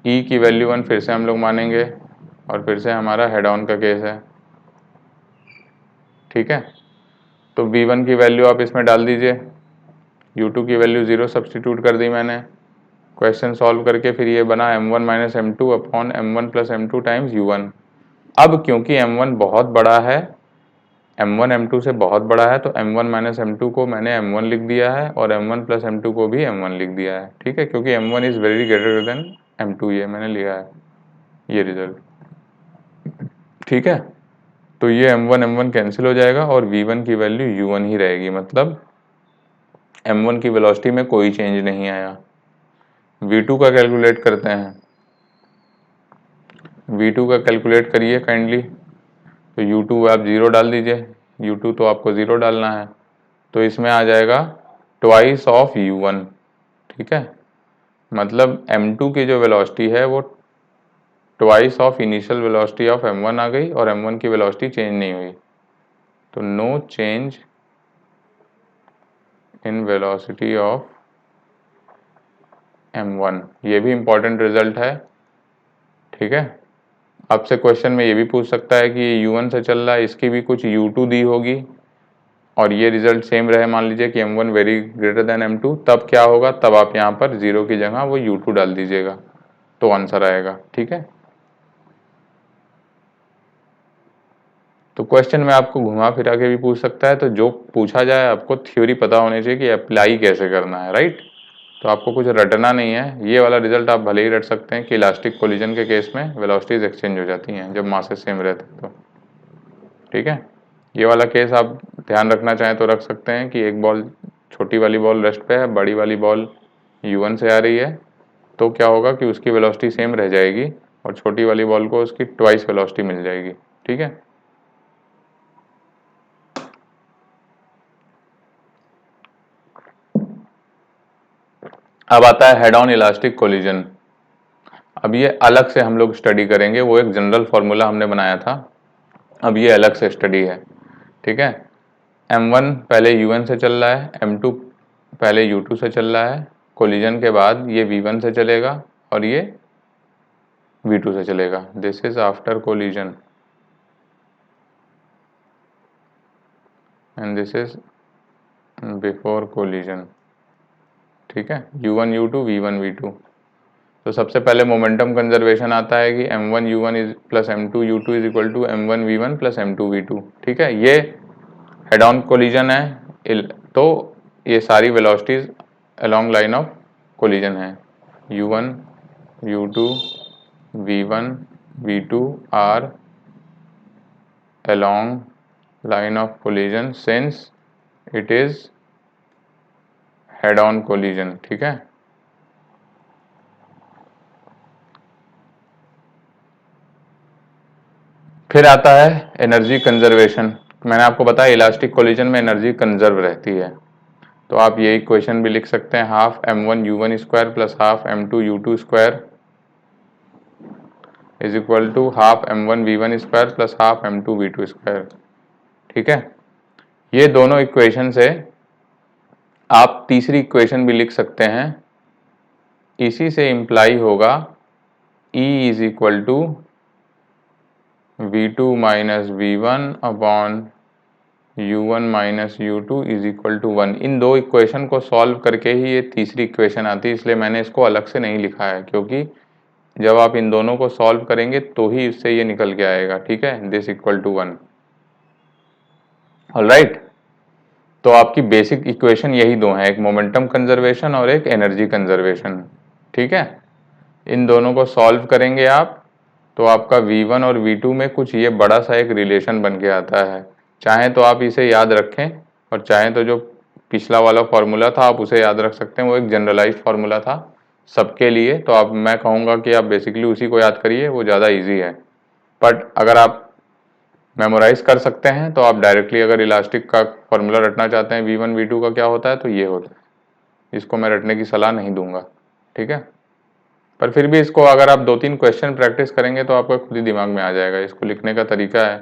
Speaker 1: e की वैल्यू 1 फिर से हम लोग मानेंगे, और फिर से हमारा हेड ऑन का केस है। ठीक है, तो v1 की वैल्यू आप इसमें डाल दीजिए, u2 की वैल्यू 0 सब्सटीट्यूट कर दी मैंने। क्वेश्चन सॉल्व करके फिर ये बना m1 minus m2 upon m1 plus m2 times u1। अब क्योंकि m1 बहुत बड़ा है, m1 m2 से बहुत बड़ा है, तो m1 माइनस m2 को मैंने m1 लिख दिया है और m1 प्लस m2 को भी m1 लिख दिया है। ठीक है, क्योंकि m1 is very greater than m2, ये मैंने लिया है, ये रिजल्ट। ठीक है, तो ये m1 कैंसिल हो जाएगा और v1 की वैल्यू u1 ही रहेगी, मतलब m1 की वेलोसिटी में कोई चेंज नहीं आया। v2 का कैलकुलेट करते हैं, v2 का कैलकुलेट करिए काइंडली। तो u2 आप 0 डाल दीजिए, u2 तो आपको 0 डालना है, तो इसमें आ जाएगा ट्वाइस ऑफ u1। ठीक है, मतलब m2 की जो वेलोसिटी है वो twice of initial velocity of m1 आ गई, और m1 की वेलोसिटी चेंज नहीं हुई, तो no change in velocity of m1। ये भी इंपॉर्टेंट रिजल्ट है। ठीक है, आपसे क्वेश्चन में ये भी पूछ सकता है कि ये u1 से चल रहा है, इसकी भी कुछ u2 दी होगी और ये रिजल्ट सेम रहे, मान लीजिए कि m1 very greater than m2, तब क्या होगा, तब आप यहाँ पर 0 की जगह वो u2 डाल दीजिएगा, तो आंसर आएगा। ठीक है, तो क्वेश्चन में आपको घुमा फिरा के भी पूछ सकता है, तो जो पूछा जाए आपको थ्योरी पता होनी चाहिए कि अप्लाई कैसे करना है, राइट। तो आपको कुछ रटना नहीं है, ये वाला रिजल्ट आप भले ही रट सकते हैं कि इलास्टिक कोलिजन के केस में वेलोसिटीज एक्सचेंज हो जाती हैं जब मासेस सेम रहते हैं तो। ठीक है, ये वाला केस आप ध्यान रखना चाहें तो रख सकते हैं कि एक बॉल, छोटी वाली बॉल रेस्ट पे है, बड़ी वाली बॉल u1 से आ रही है, तो क्या होगा कि उसकी वेलोसिटी सेम रह जाएगी और छोटी वाली बॉल को उसकी ट्वाइस वेलोसिटी मिल जाएगी। ठीक है, अब आता है हेड ऑन इलास्टिक कोलिजन। अब ये अलग से हम लोग स्टडी करेंगे, वो एक जनरल फॉर्मूला हमने बनाया था, अब ये अलग से स्टडी है। ठीक है, m1 पहले u1 से चल रहा है, m2 पहले u2 से चल रहा है, कोलिजन के बाद ये v1 से चलेगा और ये v2 से चलेगा। This is after collision and this is before collision. ठीक है, u1 u2 v1 v2। तो सबसे पहले मोमेंटम कंजर्वेशन आता है कि m1 u1 is plus m2 u2 is equal to m1 v1 plus m2 v2। ठीक है, ये हेड ऑन कोलिजन है, तो ये सारी velocities along line of collision है। u1 u2 v1 v2 are along line of collision since it is head on collision। ठीक है, फिर आता है एनर्जी कंजर्वेशन। मैंने आपको बताया इलास्टिक कोलिजन में एनर्जी कंजर्व रहती है, तो आप ये इक्वेशन भी लिख सकते हैं, half m1 u1 square plus half m2 u2 square is equal to half m1 v1 square plus half m2 v2 square. ठीक है, ये दोनों इक्वेशन से आप तीसरी इक्वेशन भी लिख सकते हैं, इसी से इम्प्लाई होगा E is equal to v2 minus v1 upon u1 minus u2 is equal to 1। इन दो इक्वेशन को सॉल्व करके ही ये तीसरी इक्वेशन आती है, इसलिए मैंने इसको अलग से नहीं लिखा है, क्योंकि जब आप इन दोनों को सॉल्व करेंगे तो ही इससे ये निकल के आएगा, ठीक है, दिस इक्वल टू 1। ऑलराइट, तो आपकी बेसिक इक्वेशन यही दो हैं, एक मोमेंटम कंजर्वेशन और एक एनर्जी कंजर्वेशन, ठीक है। इन दोनों को सॉल्व करेंगे आप तो आपका V1 और V2 में कुछ ये बड़ा सा एक रिलेशन बन के आता है। चाहे तो आप इसे याद रखें और चाहे तो जो पिछला वाला फॉर्मूला था आप उसे याद रख सकते हैं, वो एक जनरलाइज्ड फार्मूला था सबके लिए, तो आप मैं कहूँगा कि आप बेसिकली उसी को याद करिए, वो ज़्यादा ईजी है। बट अगर आप मेमोराइज कर सकते हैं तो आप डायरेक्टली अगर इलास्टिक का फॉर्मूला रटना चाहते हैं V1 V2 का क्या होता है तो ये होता है, इसको मैं रटने की सलाह नहीं दूंगा, ठीक है। पर फिर भी इसको अगर आप 2-3 क्वेश्चन प्रैक्टिस करेंगे तो आपका खुद ही दिमाग में आ जाएगा। इसको लिखने का तरीका है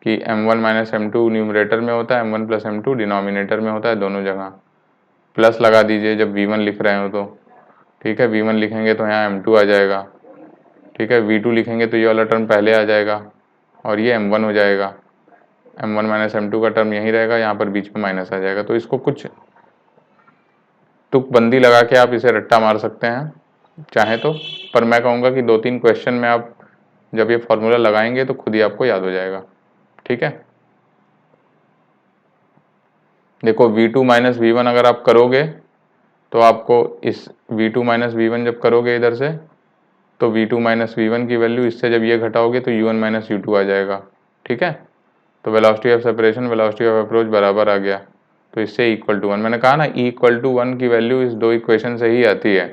Speaker 1: कि m1 माइनस m2 न्यूमरेटर में होता है, m1 प्लस m2 डिनोमिनेटर में होता है, दोनों जगह प्लस लगा दीजिए जब V1 लिख रहे हो तो, ठीक है। V1 लिखेंगे तो यहाँ m2 आ जाएगा, ठीक है। V2 लिखेंगे तो ये वाला टर्म पहले आ जाएगा और ये m1 हो जाएगा। m1 माइनस m2 का टर्म यहीं रहेगा, यहाँ पर बीच में माइनस आ जाएगा। तो इसको कुछ तुकबंदी लगा के आप इसे रट्टा मार सकते हैं चाहे तो, पर मैं कहूँगा कि 2-3 क्वेश्चन में आप जब ये फॉर्मूला लगाएंगे तो खुद ही आपको याद हो जाएगा, ठीक है। देखो V2 माइनस V1 अगर आप करोगे तो आपको इस V2 माइनस V1 जब करोगे इधर से तो V2 माइनस V1 की वैल्यू इससे जब ये घटाओगे तो U1 माइनस U2 आ जाएगा, ठीक है। तो velocity of separation velocity of approach बराबर आ गया, तो इससे इक्वल टू 1। मैंने कहा ना E इक्वल टू 1 की वैल्यू इस दो इक्वेशन से ही आती है,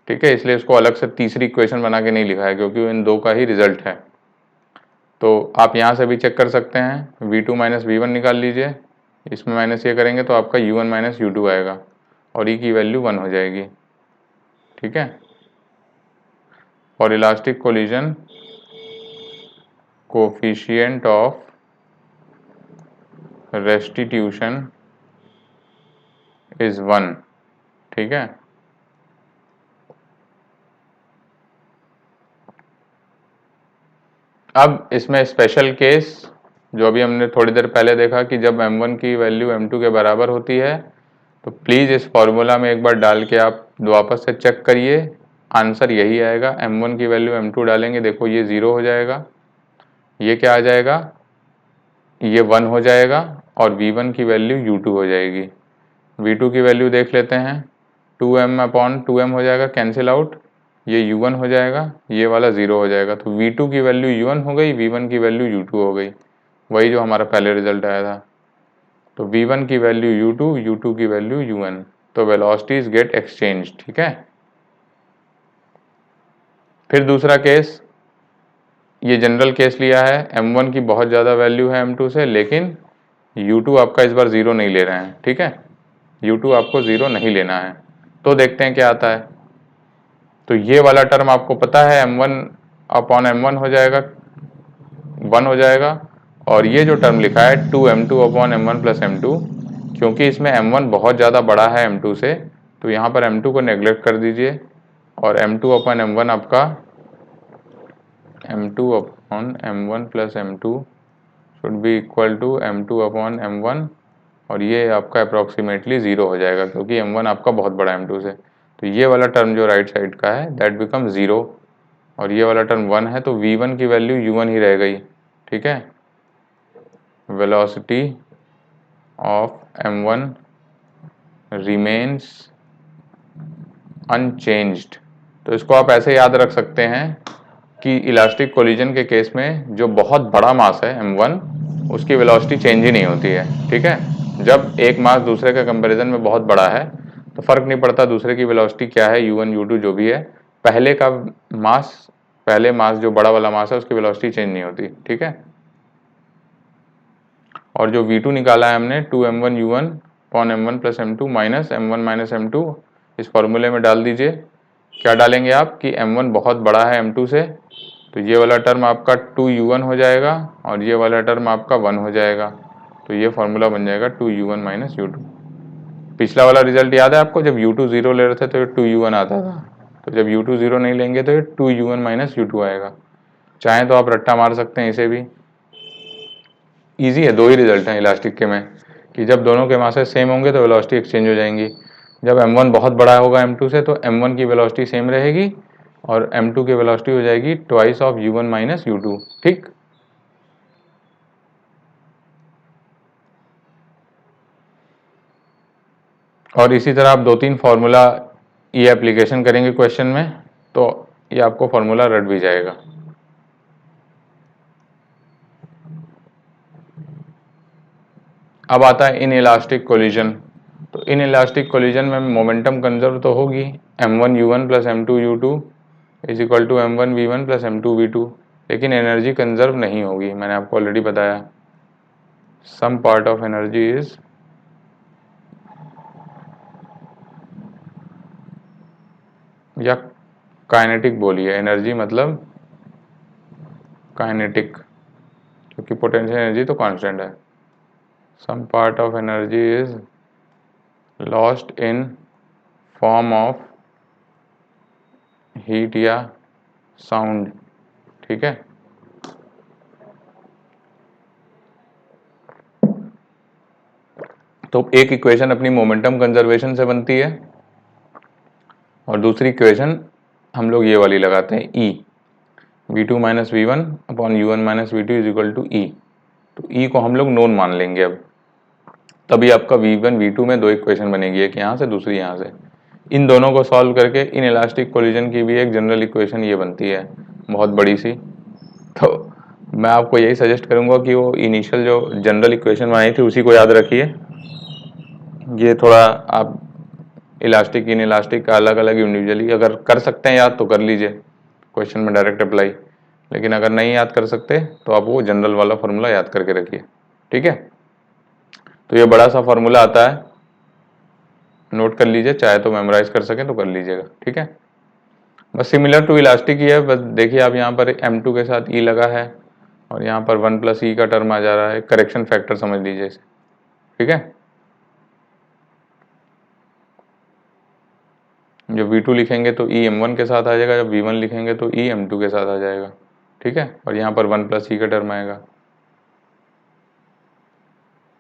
Speaker 1: ठीक है। इसलिए इसको अलग से तीसरी इक्वेशन बना के नहीं लिखा है क्योंकि इन दो का ही रिजल्ट है। तो आप यहाँ से भी चेक कर सकते हैं, V2 माइनस V1 निकाल लीजिए, इसमें माइनस ये करेंगे तो आपका U1 माइनस U2 आएगा और E की वैल्यू 1 हो जाएगी, ठीक है। और elastic collision coefficient of restitution is 1, ठीक है। अब इसमें स्पेशल केस जो अभी हमने थोड़ी देर पहले देखा कि जब m1 की वैल्यू m2 के बराबर होती है तो प्लीज़ इस फॉर्मूला में एक बार डाल के आप वापस से चेक करिए, आंसर यही आएगा। m1 की वैल्यू m2 डालेंगे, देखो ये 0 हो जाएगा, ये क्या आ जाएगा, ये 1 हो जाएगा और V1 की वैल्यू U2 हो जाएगी। V2 की वैल्यू देख लेते हैं, 2m अपॉन 2m हो जाएगा कैंसिल आउट, ये U1 हो जाएगा, ये वाला 0 हो जाएगा। तो V2 की वैल्यू U1 हो गई, V1 की वैल्यू U2 हो गई, वही जो हमारा पहले रिजल्ट आया था। तो V1 की वैल्यू U2, U2 की वैल्यू U1, तो वेलोसिटीज गेट एक्सचेंज, ठीक है। फिर दूसरा केस, ये जनरल केस लिया है, m1 की बहुत ज़्यादा वैल्यू है m2 से, लेकिन U2 आपका इस बार 0 नहीं ले रहे हैं, ठीक है। U2 आपको 0 नहीं लेना है, तो देखते हैं क्या आता है। तो ये वाला टर्म आपको पता है m1 अपॉन m1 हो जाएगा, 1 हो जाएगा, और ये जो टर्म लिखा है 2m2 upon m1 plus m2, क्योंकि इसमें m1 बहुत ज़्यादा बड़ा है m2 से, तो यहाँ पर m2 को नेग्लेक्ट कर दीजिए और m2 अपॉन m1 आपका m2 upon m1 plus m2 should be equal to m2 upon m1, और ये आपका अप्रॉक्सीमेटली 0 हो जाएगा क्योंकि m1 आपका बहुत बड़ा है m2 से। तो ये वाला टर्म जो राइट साइड का है दैट बिकम 0 और ये वाला टर्म 1 है, तो V1 की वैल्यू U1 ही रह गई, ठीक है। Velocity of m1 remains unchanged. तो इसको आप ऐसे याद रख सकते हैं कि इलास्टिक कोलिजन के केस में जो बहुत बड़ा मास है m1, उसकी वेलोसिटी चेंज ही नहीं होती है, ठीक है। जब एक मास दूसरे के कंपैरिजन में बहुत बड़ा है तो फर्क नहीं पड़ता दूसरे की वेलोसिटी क्या है, U1 U2 जो भी है, पहले मास जो बड़ा वाला मास है उसकी वेलोसिटी चेंज नहीं होती, ठीक है। और जो V2 निकाला है हमने 2m1 U1 upon m1 plus m2 minus m1 minus m2, इस फॉर्मूले में डाल दीजिए। क्या डालेंगे आप कि m1 बहुत बड़ा है m2 से, तो ये वाला टर्म आपका 2u1 हो जाएगा और ये वाला टर्म आपका 1 हो जाएगा, तो ये फॉर्मूला बन जाएगा 2u1 माइनस u2। पिछला वाला रिजल्ट याद है आपको, जब U2 0 ले रहे थे तो ये 2u1 आता था, तो जब U2 0 नहीं लेंगे तो ये 2u1 माइनस u2 आएगा। चाहे तो आप रट्टा मार सकते हैं इसे भी, ईजी है। दो ही रिजल्ट हैं इलास्टिक के में कि जब दोनों के मासेस सेम होंगे तो वेलोसिटी एक्सचेंज हो जाएंगी। जब m1 बहुत बड़ा होगा m2 से तो m1 की वेलोसिटी सेम रहेगी, और m2 की वेलोसिटी हो जाएगी twice of u1 minus u2। ठीक, और इसी तरह आप 2-3 फार्मूला ये एप्लीकेशन करेंगे क्वेश्चन में तो ये आपको फार्मूला रट भी जाएगा। अब आता है इन इलास्टिक कोलिजन। तो इन इलास्टिक कोलिजन में मोमेंटम कंजर्व तो होगी, m1u1 plus m2u2 is equal to m1v1 plus m2v2, लेकिन एनर्जी कंजर्व नहीं होगी। मैंने आपको ऑलरेडी बताया some part of energy is या काइनेटिक बोलिए, एनर्जी मतलब काइनेटिक, क्योंकि पोटेंशियल एनर्जी तो कांस्टेंट है। Some part of energy is lost in form of heat या साउंड। ठीक है, तो एक इक्वेशन अपनी मोमेंटम कंजर्वेशन से बनती है और दूसरी इक्वेशन हम लोग ये वाली लगाते हैं E, v2 minus V one upon U one minus V two is equal to E. तो E को हम लोग नोन मान लेंगे अब, तभी आपका v1 v2 में दो इक्वेशन बनेगी, एक यहाँ से दूसरी यहाँ से। इन दोनों को सॉल्व करके इन इलास्टिक कोलिजन की भी एक जनरल इक्वेशन ये बनती है, बहुत बड़ी सी। तो मैं आपको यही सजेस्ट करूंगा कि वो इनिशियल जो जनरल इक्वेशन बनाई थी उसी को याद रखिए। ये थोड़ा आप इलास्टिक इन इलास्टिक का अलग अलग इंडिविजुअली अगर कर सकते हैं याद तो कर लीजिए क्वेश्चन में डायरेक्ट अप्लाई, लेकिन अगर नहीं याद कर सकते तो आप वो जनरल वाला फॉर्मूला याद करके रखिए। ठीक है, तो ये बड़ा सा फॉर्मूला आता है, नोट कर लीजिए, चाहे तो मेमोराइज कर सकें तो कर लीजिएगा। ठीक है, बस सिमिलर टू इलास्टिक ही है, बस देखिए आप यहाँ पर m2 के साथ E लगा है और यहाँ पर 1 प्लस E का टर्म आ जा रहा है, करेक्शन फैक्टर समझ लीजिए इसे। ठीक है, जब v2 लिखेंगे तो E m1 के साथ आ जाएगा, जब v1 लिखेंगे तो E m2 के साथ आ जाएगा। ठीक है, और यहाँ पर 1 प्लस E का टर्म आएगा।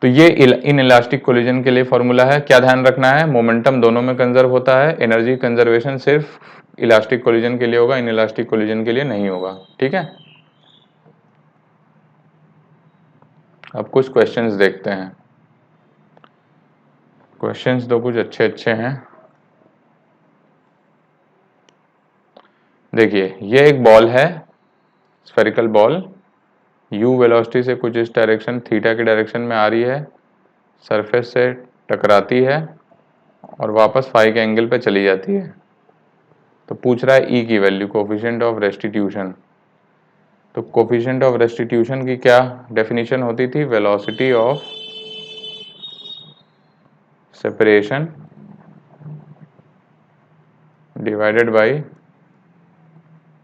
Speaker 1: तो ये इन इलास्टिक कोलिजन के लिए फॉर्मूला है। क्या ध्यान रखना है, मोमेंटम दोनों में कंजर्व होता है, एनर्जी कंजर्वेशन सिर्फ इलास्टिक कोलिजन के लिए होगा, इन इलास्टिक कोलिजन के लिए नहीं होगा। ठीक है, अब कुछ क्वेश्चंस देखते हैं। क्वेश्चंस तो कुछ अच्छे अच्छे हैं। देखिए ये एक बॉल है, स्फेरिकल बॉल, u वेलोसिटी से कुछ इस डायरेक्शन थीटा की डायरेक्शन में आ रही है, सरफेस से टकराती है और वापस फाई के एंगल पे चली जाती है। तो पूछ रहा है E की वैल्यू, कोफिशिएंट ऑफ रेस्टिट्यूशन। तो कोफिशिएंट ऑफ रेस्टिट्यूशन की क्या डेफिनेशन होती थी, velocity of separation divided by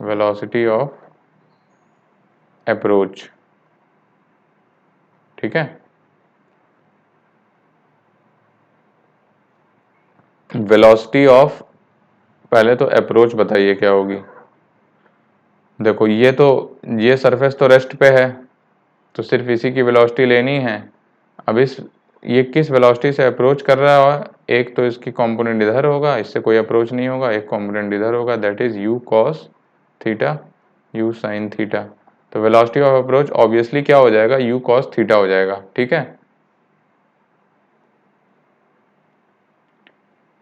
Speaker 1: velocity of approach. ठीक है, वेलोसिटी ऑफ, पहले तो अप्रोच बताइए क्या होगी। देखो ये सरफेस तो रेस्ट पे है तो सिर्फ इसी की वेलोसिटी लेनी है। अब ये किस वेलोसिटी से अप्रोच कर रहा है, एक तो इसकी कंपोनेंट इधर होगा, इससे कोई अप्रोच नहीं होगा, एक कंपोनेंट इधर होगा, that is u cos theta u sin theta. तो वेलोसिटी ऑफ अप्रोच ऑब्वियसली क्या हो जाएगा, u cos थीटा हो जाएगा। ठीक है,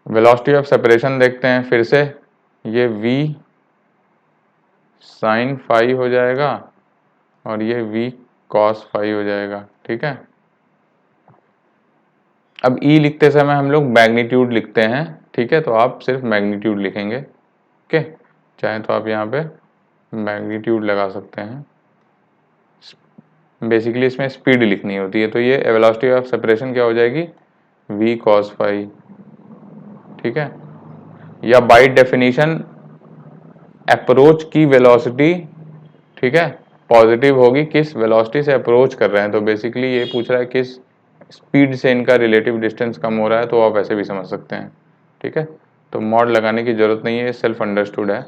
Speaker 1: वेलोसिटी ऑफ सेपरेशन देखते हैं फिर से, ये v sin फाई हो जाएगा और ये v cos फाई हो जाएगा। ठीक है, अब E लिखते समय हम लोग मैग्नीट्यूड लिखते हैं। ठीक है, तो आप सिर्फ मैग्नीट्यूड लिखेंगे। ओके, चाहे तो आप यहाँ पे मैग्नीट्यूड लगा सकते हैं। बेसिकली इसमें स्पीड लिखनी होती है, तो ये वेलोसिटी ऑफ सेपरेशन क्या हो जाएगी, v cos फाई। ठीक है, या बाय डेफिनेशन अप्रोच की वेलोसिटी, ठीक है, पॉजिटिव होगी किस वेलोसिटी से अप्रोच कर रहे हैं। तो बेसिकली ये पूछ रहा है किस स्पीड से इनका रिलेटिव डिस्टेंस कम हो रहा है, तो आप ऐसे भी समझ सकते हैं। ठीक है, तो मॉड लगाने की जरूरत नहीं है, सेल्फ अंडरस्टूड है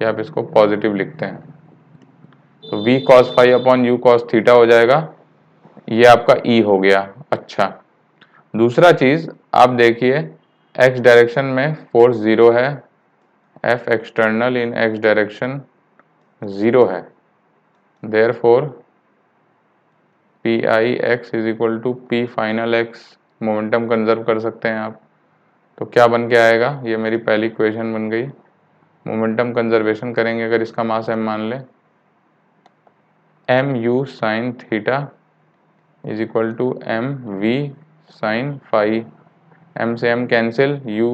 Speaker 1: कि आप इसको पॉजिटिव लिखते हैं। तो v cos phi upon u cos theta हो जाएगा, ये आपका E हो गया। अच्छा, दूसरा चीज आप देखिए, x डायरेक्शन में फोर्स 0 है F external in X direction 0 है, therefore P I X is equal to P final X momentum conserve कर सकते हैं आप। तो क्या बन के आएगा, ये मेरी पहली इक्वेशन बन गई। मोमेंटम कंजर्वेशन करेंगे अगर इसका मास m मान लें, M U sine theta is equal to M V sine phi. m से m cancel, u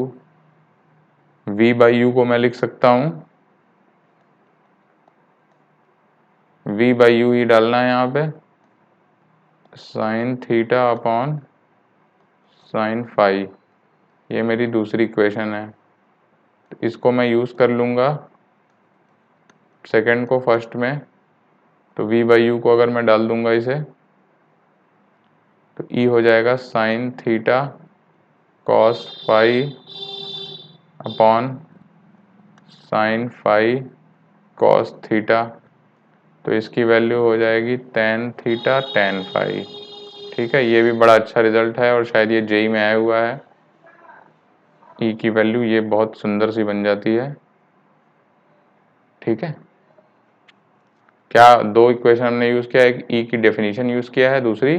Speaker 1: v by u को मैं लिख सकता हूँ, v बाई u ही डालना है यहाँ पे, sine theta upon sine phi. ये मेरी दूसरी इक्वेशन है, तो इसको मैं यूज़ कर लूँगा सेकंड को फर्स्ट में। तो v बाई यू को अगर मैं डाल दूंगा इसे, तो e हो जाएगा sine theta cos phi upon sine phi cos theta. तो इसकी वैल्यू हो जाएगी टेन थीटा टेन फाई। ठीक है, ये भी बड़ा अच्छा रिजल्ट है और शायद ये जेई में आया हुआ है। ई की वैल्यू ये बहुत सुंदर सी बन जाती है। ठीक है, क्या दो इक्वेशन हमने यूज़ किया, एक ई की डेफिनेशन यूज़ किया है, दूसरी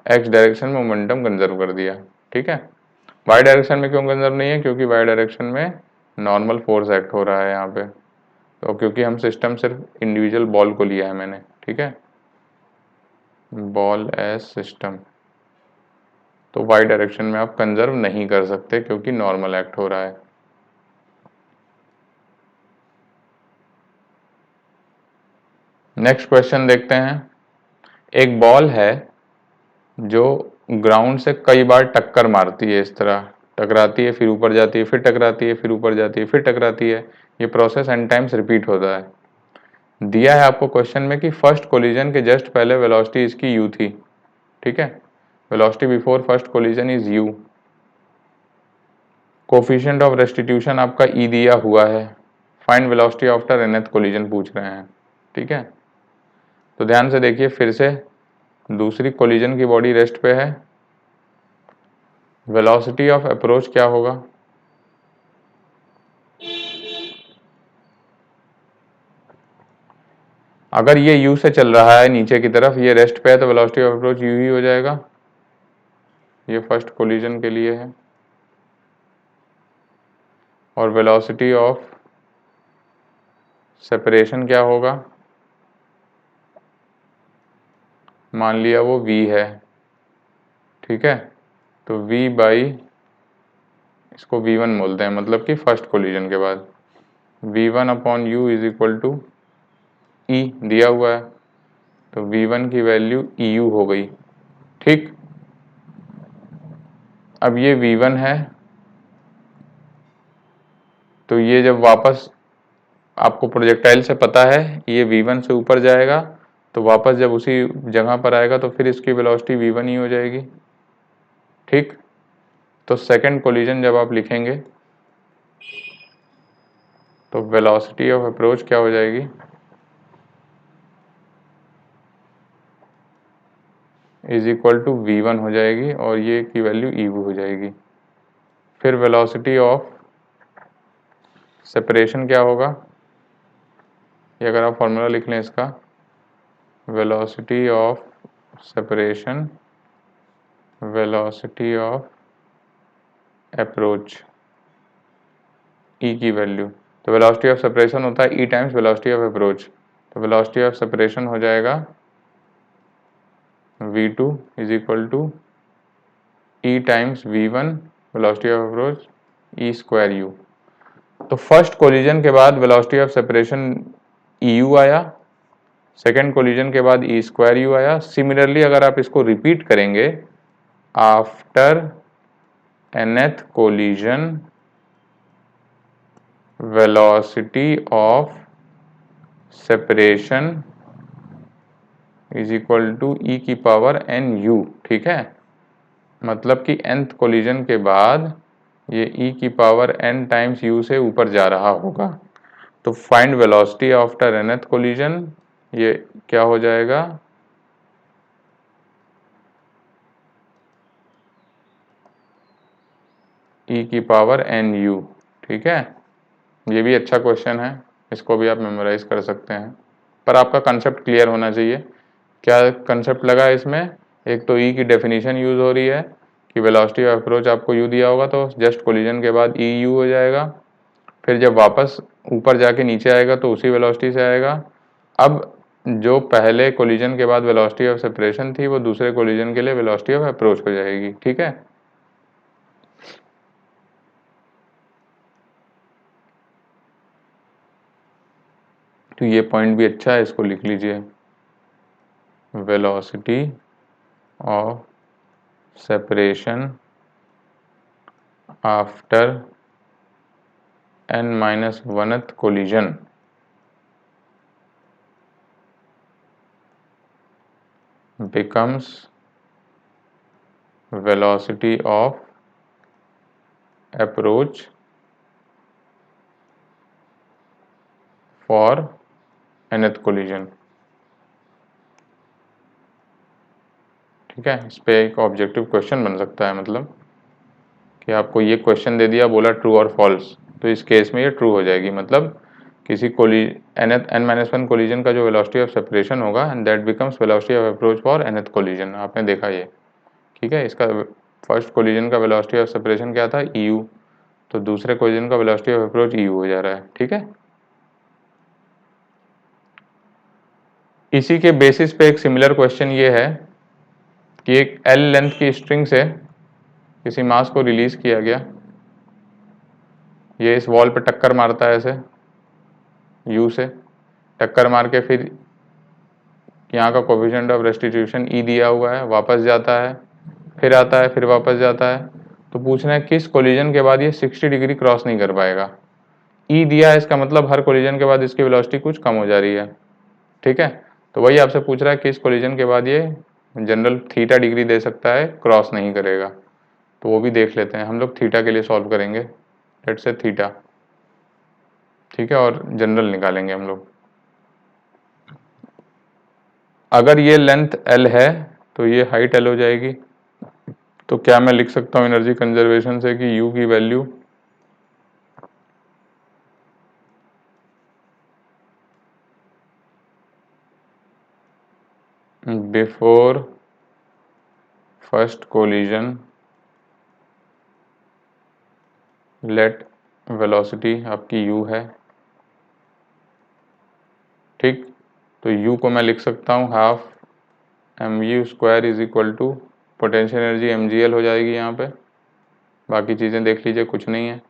Speaker 1: एक्स डायरेक्शन में मोमेंटम कंजर्व कर दिया। ठीक है, वाई डायरेक्शन में क्यों कंजर्व नहीं है, क्योंकि वाई डायरेक्शन में नॉर्मल फोर्स एक्ट हो रहा है यहाँ पे, तो क्योंकि हम सिस्टम सिर्फ इंडिविजुअल बॉल को लिया है मैंने। ठीक है, बॉल एज सिस्टम, तो वाई डायरेक्शन में आप कंजर्व नहीं कर सकते क्योंकि नॉर्मल एक्ट हो रहा है। नेक्स्ट क्वेश्चन देखते हैं। एक बॉल है जो ग्राउंड से कई बार टक्कर मारती है, इस तरह टकराती है, फिर ऊपर जाती है, फिर टकराती है, फिर ऊपर जाती है, फिर टकराती है। ये प्रोसेस एन टाइम्स रिपीट होता है। दिया है आपको क्वेश्चन में कि फर्स्ट कोलिजन के जस्ट पहले वेलोसिटी इसकी u थी। ठीक है, velocity before first collision is u। Coefficient of restitution आपका e दिया हुआ है। Find velocity after nth collision पूछ रहे हैं। ठीक है, तो ध्यान से देखिए फिर से, दूसरी कोलिजन की बॉडी रेस्ट पे है, वेलोसिटी ऑफ अप्रोच क्या होगा, अगर ये u से चल रहा है नीचे की तरफ, ये रेस्ट पे है, तो वेलोसिटी ऑफ अप्रोच u ही हो जाएगा। ये फर्स्ट कोलिजन के लिए है। और वेलोसिटी ऑफ सेपरेशन क्या होगा, मान लिया वो v है। ठीक है, तो v बाई, इसको v1 बोलते हैं, मतलब कि फर्स्ट कोलिजन के बाद v1 upon U is equal to E दिया हुआ है, तो v1 की वैल्यू eu हो गई। ठीक, अब ये v1 है, तो ये जब वापस, आपको प्रोजेक्टाइल से पता है ये v1 से ऊपर जाएगा, तो वापस जब उसी जगह पर आएगा तो फिर इसकी वेलोसिटी v1 ही हो जाएगी। ठीक, तो सेकंड कोलिजन जब आप लिखेंगे तो वेलोसिटी ऑफ अप्रोच क्या हो जाएगी, इज इक्वल टू v1 हो जाएगी, और ये की वैल्यू eu हो जाएगी। फिर वेलोसिटी ऑफ सेपरेशन क्या होगा, ये अगर आप फॉर्मूला लिख लें इसका, velocity of separation, velocity of approach, E की वैल्यू, तो वेलोसिटी ऑफ सेपरेशन होता है E times velocity of approach, तो वेलोसिटी ऑफ सेपरेशन हो जाएगा v2 is equal to E times v1 velocity of approach E square U. तो first collision के बाद वेलोसिटी ऑफ सेपरेशन eu आया, सेकेंड कोलिजन के बाद ई स्क्वायर यू आया। सिमिलरली अगर आप इसको रिपीट करेंगे, after nth collision velocity of separation is equal to E की पावर एन यू। ठीक है, मतलब कि nth कोलिजन के बाद ये e की पावर n टाइम्स u से ऊपर जा रहा होगा। तो find velocity after nth collision, ये क्या हो जाएगा, e की पावर n u। ठीक है, ये भी अच्छा क्वेश्चन है, इसको भी आप मेमोराइज कर सकते हैं, पर आपका कंसेप्ट क्लियर होना चाहिए। क्या कंसेप्ट लगा इसमें? एक तो ई की डेफिनेशन यूज हो रही है कि वेलोसिटी ऑफ अप्रोच आपको यू दिया होगा तो जस्ट कोलिजन के बाद ई यू हो जाएगा, फिर जब वापस ऊपर जाके नीचे आएगा तो उसी वेलोसिटी से आएगा। अब जो पहले कोलिजन के बाद वेलोसिटी ऑफ सेपरेशन थी वो दूसरे कोलिजन के लिए वेलोसिटी ऑफ अप्रोच हो जाएगी, ठीक है। तो ये पॉइंट भी अच्छा है, इसको लिख लीजिए, velocity of separation after n-1th collision becomes velocity of approach for nth collision। ठीक है, इस पे एक ऑब्जेक्टिव क्वेश्चन बन सकता है, मतलब कि आपको ये क्वेश्चन दे दिया, बोला ट्रू और फॉल्स, तो इस केस में ये ट्रू हो जाएगी, मतलब किसी n-1 कोलिजन का जो वेलोसिटी ऑफ सेपरेशन होगा and that becomes velocity of approach for nth collision. आपने देखा ये, ठीक है। इसका फर्स्ट कोलिजन का वेलोसिटी ऑफ सेपरेशन क्या था? EU, तो दूसरे कोलिजन का वेलोसिटी ऑफ अप्रोच EU हो जा रहा है, ठीक है। इसी के बेसिस पे एक सिमिलर क्वेश्चन ये है कि एक L लेंथ की स्ट्रिंग से किसी मास को रिलीज किया गया, ये इस वॉल पे टक्कर मारता है ऐसे U से, टक्कर मार के फिर यहाँ का कोफिशिएंट ऑफ रेस्टिट्यूशन E दिया हुआ है, वापस जाता है, फिर आता है, फिर वापस जाता है। तो पूछना है किस कोलिजन के बाद ये 60 डिग्री क्रॉस नहीं कर पाएगा। E दिया है, इसका मतलब हर कोलिजन के बाद इसकी वेलोसिटी कुछ कम हो जा रही है, ठीक है। तो वही आपसे पूछ रहा है किस कोलिजन के बाद ये जनरल थीटा डिग्री दे सकता है, क्रॉस नहीं करेगा। तो वो भी देख लेते हैं, हम लोग थीटा के लिए सॉल्व करेंगे, लेट्स से थीटा, ठीक है, और जनरल निकालेंगे हम लोग। अगर ये लेंथ L है तो ये हाइट L हो जाएगी। तो क्या मैं लिख सकता हूँ एनर्जी कंजर्वेशन से कि U की value before first collision let velocity आपकी U है, ठीक। तो U को मैं लिख सकता हूँ half mv² is equal to potential energy mgl हो जाएगी यहाँ पे, बाकी चीज़ें देख लीजिए कुछ नहीं है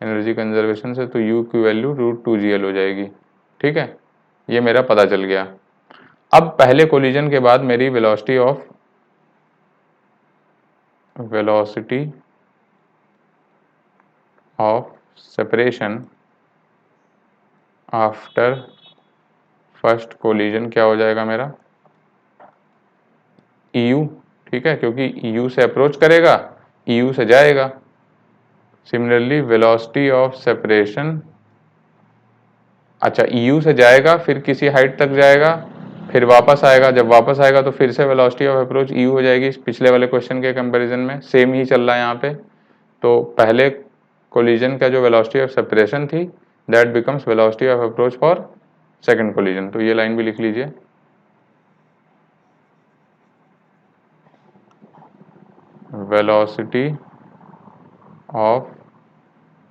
Speaker 1: एनर्जी कंजर्वेशन से, तो U की वैल्यू √2gl हो जाएगी, ठीक है। ये मेरा पता चल गया। अब पहले कोलिजन के बाद मेरी velocity of separation after first collision क्या हो जाएगा मेरा? EU, ठीक है, क्योंकि EU से अप्रोच करेगा, EU से जाएगा। सिमिलरली वेलोसिटी ऑफ सेपरेशन, अच्छा EU से जाएगा, फिर किसी हाइट तक जाएगा, फिर वापस आएगा, जब वापस आएगा तो फिर से वेलोसिटी ऑफ अप्रोच EU हो जाएगी। पिछले वाले क्वेश्चन के कंपैरिजन में सेम ही चल रहा है यहाँ पे। तो पहले कोलिजन का जो वेलोसिटी ऑफ सेपरेशन थी that becomes velocity of approach for second collision. तो ये लाइन भी लिख लीजिए, velocity of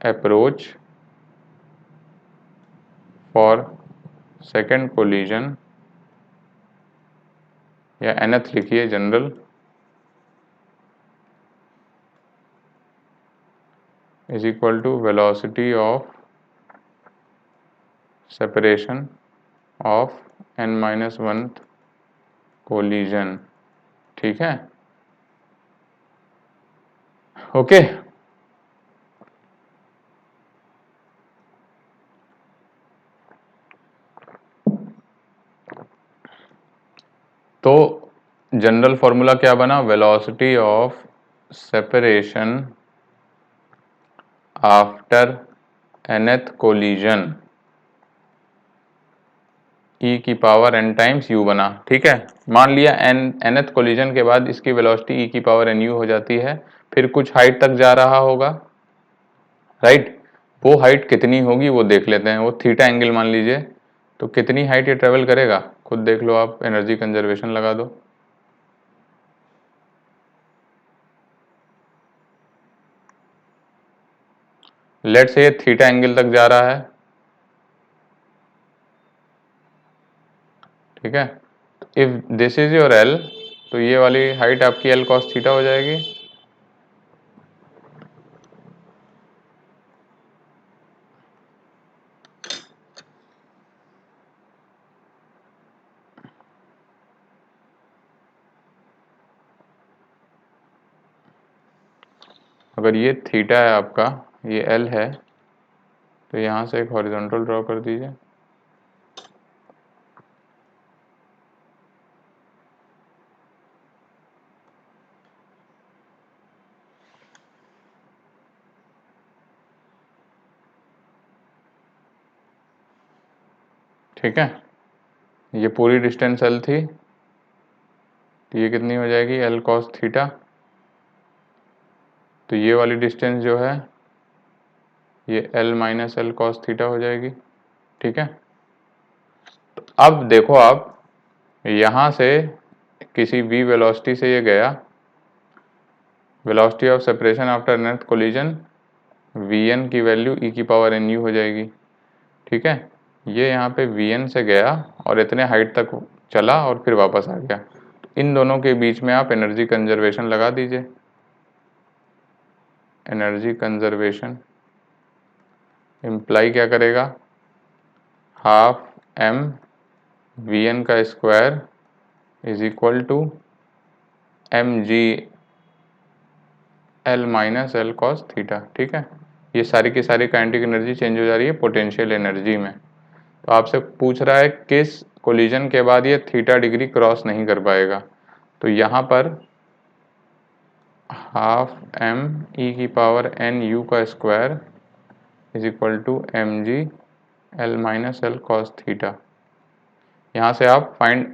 Speaker 1: approach for second collision, या nth लिखिए general, is equal to velocity of separation of n-1th collision, ठीक है, ओके। तो जनरल फॉर्मूला क्या बना? Velocity of separation after nth collision e की पावर n टाइम्स u बना, ठीक है। मान लिया nth कोलिजन के बाद इसकी वेलोसिटी e की पावर nu हो जाती है, फिर कुछ हाइट तक जा रहा होगा, राइट। वो हाइट कितनी होगी वो देख लेते हैं। वो थीटा एंगल मान लीजिए, तो कितनी हाइट ये ट्रेवल करेगा खुद देख लो आप, एनर्जी कंजर्वेशन लगा दो। लेट से ये थीटा एंगल तक जा रहा है, ठीक है। If this is your L, तो ये वाली हाइट आपकी एल कॉस थीटा हो जाएगी। अगर ये थीटा है आपका, ये एल है, तो यहाँ से एक हॉरिजॉन्टल ड्रॉ कर दीजिए। ठीक है, ये पूरी डिस्टेंस एल थी, तो ये कितनी हो जाएगी, एल कॉस थीटा। तो ये वाली डिस्टेंस जो है ये L minus L cos theta हो जाएगी, ठीक है। तो अब देखो आप, यहाँ से किसी v वेलोसिटी से ये गया, velocity of separation after net collision vn की वैल्यू e की पावर nu हो जाएगी, ठीक है। ये यहाँ पे vn से गया और इतने हाइट तक चला और फिर वापस आ गया। इन दोनों के बीच में आप एनर्जी कंजर्वेशन लगा दीजिए। एनर्जी कंजर्वेशन इम्प्लाई क्या करेगा, हाफ m vn का square is equal to mg L minus L cos theta, ठीक है। ये सारी की सारी काइनेटिक एनर्जी चेंज हो जा रही है पोटेंशियल एनर्जी में। तो आपसे पूछ रहा है किस कोलिजन के बाद ये थीटा डिग्री क्रॉस नहीं कर पाएगा, तो यहाँ पर हाफ m e की पावर n u का square is equal to M G L minus L cos theta. यहाँ से आप फाइंड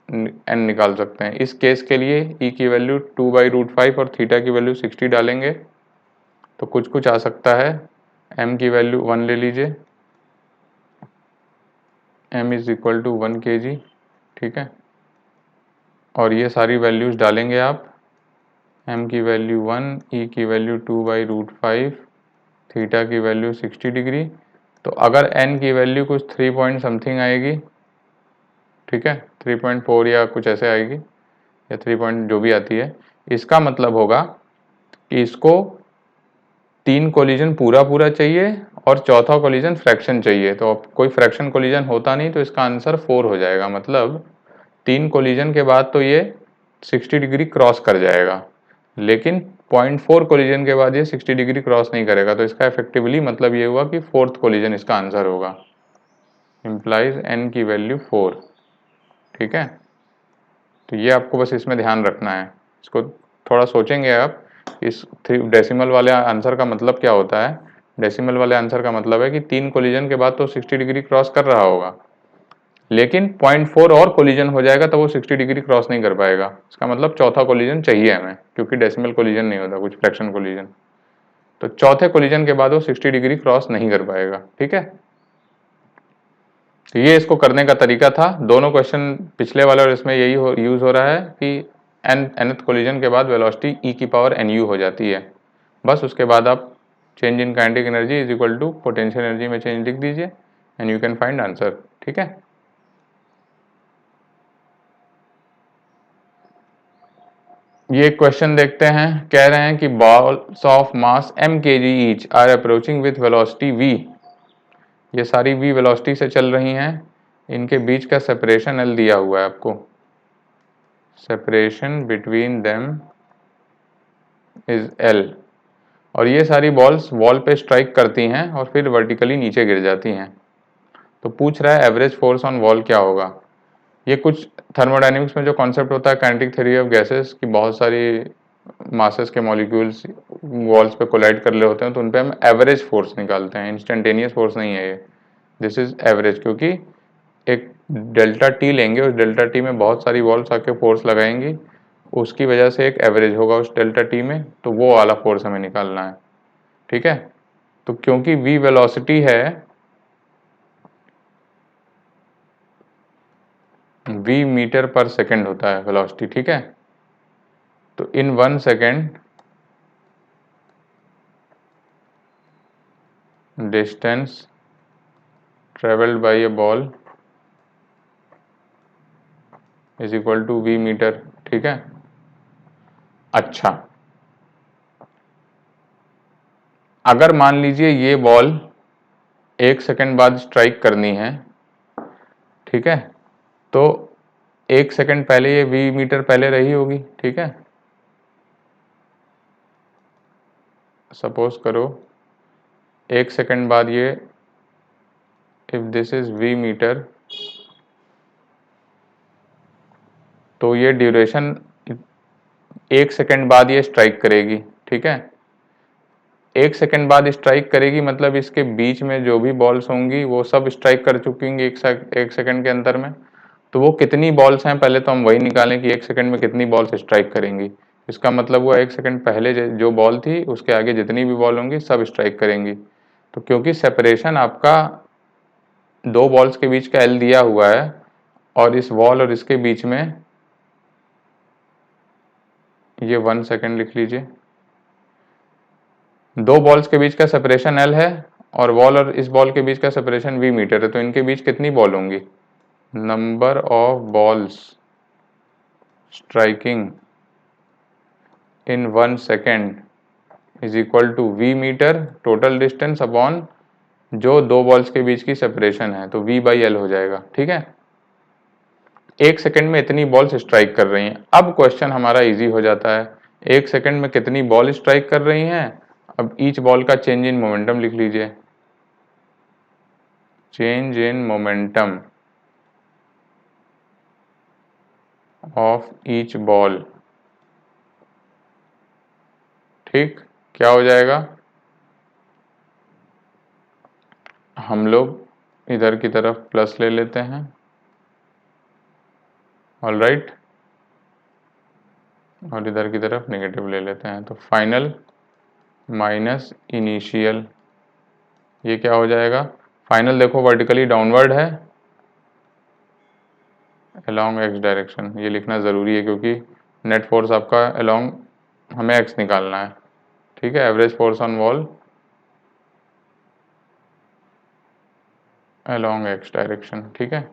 Speaker 1: n निकाल सकते हैं। इस केस के लिए e की वैल्यू 2/√5 और थीटा की वैल्यू 60 डालेंगे तो कुछ कुछ आ सकता है। m की वैल्यू 1 ले लीजिए, m is equal to 1 kg, ठीक है। और ये सारी वैल्यूज डालेंगे आप, m की वैल्यू 1, e की वैल्यू 2/√5, थीटा की वैल्यू 60 डिग्री। तो अगर n की वैल्यू कुछ 3 पॉइंट समथिंग आएगी, ठीक है, 3.4 या कुछ ऐसे आएगी, या 3 पॉइंट जो भी आती है, इसका मतलब होगा कि इसको 3 कोलिजन पूरा पूरा चाहिए और चौथा कोलिजन फ्रैक्शन चाहिए। तो अब कोई फ्रैक्शन कोलिजन होता नहीं, तो इसका आंसर 4 हो जाएगा। मतलब 3 कोलिजन के बाद तो ये 60 डिग्री क्रॉस कर जाएगा, लेकिन 0.4 कोलिजन के बाद ये 60 डिग्री क्रॉस नहीं करेगा। तो इसका इफेक्टिवली मतलब ये हुआ कि 4th कोलिजन इसका आंसर होगा, इम्प्लाइज n की वैल्यू 4, ठीक है। तो ये आपको बस इसमें ध्यान रखना है, इसको थोड़ा सोचेंगे आप। इस डेसिमल वाले आंसर का मतलब क्या होता है, डेसिमल वाले आंसर का मतलब है कि 3 कोलिजन के बाद तो 60 डिग्री क्रॉस कर रहा होगा, लेकिन 0.4 और कोलिजन हो जाएगा तो वो 60 डिग्री क्रॉस नहीं कर पाएगा। इसका मतलब चौथा कोलिजन चाहिए हमें, क्योंकि डेसिमल कोलिजन नहीं होता, कुछ फ्रैक्शन कोलिजन। तो चौथे कोलिजन के बाद वो 60 डिग्री क्रॉस नहीं कर पाएगा, ठीक है। तो ये इसको करने का तरीका था। दोनों क्वेश्चन पिछले वाले और इसमें यही यूज हो रहा है कि nth कोलिजन के बाद वेलोसिटी e की पावर nu हो जाती है। बस उसके बाद आप change in kinetic energy is equal to potential energy में चेंज लिख दीजिए and you can find answer, ठीक है। ये क्वेश्चन देखते हैं, कह रहे हैं कि balls of mass m kg each are approaching with velocity v। ये सारी v वेलोसिटी से चल रही हैं, इनके बीच का सेपरेशन l दिया हुआ है आपको। Separation between them is l। और ये सारी बॉल्स वॉल पे स्ट्राइक करती हैं और फिर वर्टिकली नीचे गिर जाती हैं। तो पूछ रहा है एवरेज फोर्स ऑन वॉल क्या होगा। ये कुछ थर्मोडायनेमिक्स में जो कॉन्सेप्ट होता है काइनेटिक थ्योरी ऑफ गैसेस की, बहुत सारी मासेस के मॉलिक्यूल्स वॉल्स पे कोलाइड कर रहे होते हैं, तो उन पे हम एवरेज फोर्स निकालते हैं। इंस्टेंटेनियस फोर्स नहीं है ये, दिस इज एवरेज। क्योंकि एक डेल्टा टी लेंगे, उस डेल्टा टी में बहुत सारी वॉल्स आके फोर्स लगाएंगी, उसकी वजह से एक एवरेज होगा उस डेल्टा टी में, तो वो वाला फोर्स हमें निकालना है, ठीक है। तो क्योंकि v वेलोसिटी है, v मीटर पर सेकेंड होता है वेलोसिटी, ठीक है। तो in 1 second distance travelled by a ball is equal to v meter, ठीक है। अच्छा, अगर मान लीजिए ये बॉल 1 सेकेंड बाद स्ट्राइक करनी है, ठीक है, तो 1 सेकेंड पहले ये v मीटर पहले रही होगी, ठीक है। सपोज करो 1 सेकेंड बाद ये, if this is v meter, तो ये ड्यूरेशन 1 सेकेंड बाद ये स्ट्राइक करेगी, ठीक है। 1 सेकेंड बाद स्ट्राइक करेगी मतलब इसके बीच में जो भी बॉल्स होंगी वो सब स्ट्राइक कर चुकी होंगी 1 सेकेंड के अंदर में। तो वो कितनी बॉल्स हैं पहले तो हम वही निकालें कि 1 सेकेंड में कितनी बॉल्स स्ट्राइक करेंगी। इसका मतलब हुआ 1 सेकेंड पहले जो बॉल थी उसके आगे जितनी भी बॉल होंगी सब स्ट्राइक करेंगी। तो क्योंकि सेपरेशन आपका 2 बॉल्स के बीच का एल दिया हुआ है और इस बॉल और इसके बीच में ये 1 सेकेंड लिख लीजिए, 2 बॉल्स के बीच का सेपरेशन एल है और बॉल और इस बॉल के बीच का सेपरेशन v मीटर है। तो इनके बीच कितनी बॉल होंगी, number of balls striking in 1 second is equal to v meter total distance upon जो 2 बॉल्स के बीच की सेपरेशन है, तो v बाई एल हो जाएगा, ठीक है। 1 सेकेंड में इतनी बॉल्स स्ट्राइक कर रही हैं। अब क्वेश्चन हमारा इजी हो जाता है, 1 सेकेंड में कितनी बॉल स्ट्राइक कर रही हैं। अब ईच बॉल का चेंज इन मोमेंटम लिख लीजिए, change in momentum of each ball, ठीक। क्या हो जाएगा, हम लोग इधर की तरफ प्लस ले लेते हैं, ऑल राइट, और इधर की तरफ नेगेटिव ले लेते हैं। तो फाइनल माइनस इनिशियल, ये क्या हो जाएगा, फाइनल देखो वर्टिकली डाउनवर्ड है अलोंग एक्स डायरेक्शन, ये लिखना ज़रूरी है क्योंकि नेट फोर्स आपका अलोंग हमें एक्स निकालना है, ठीक है। Average force on wall along x direction, ठीक है।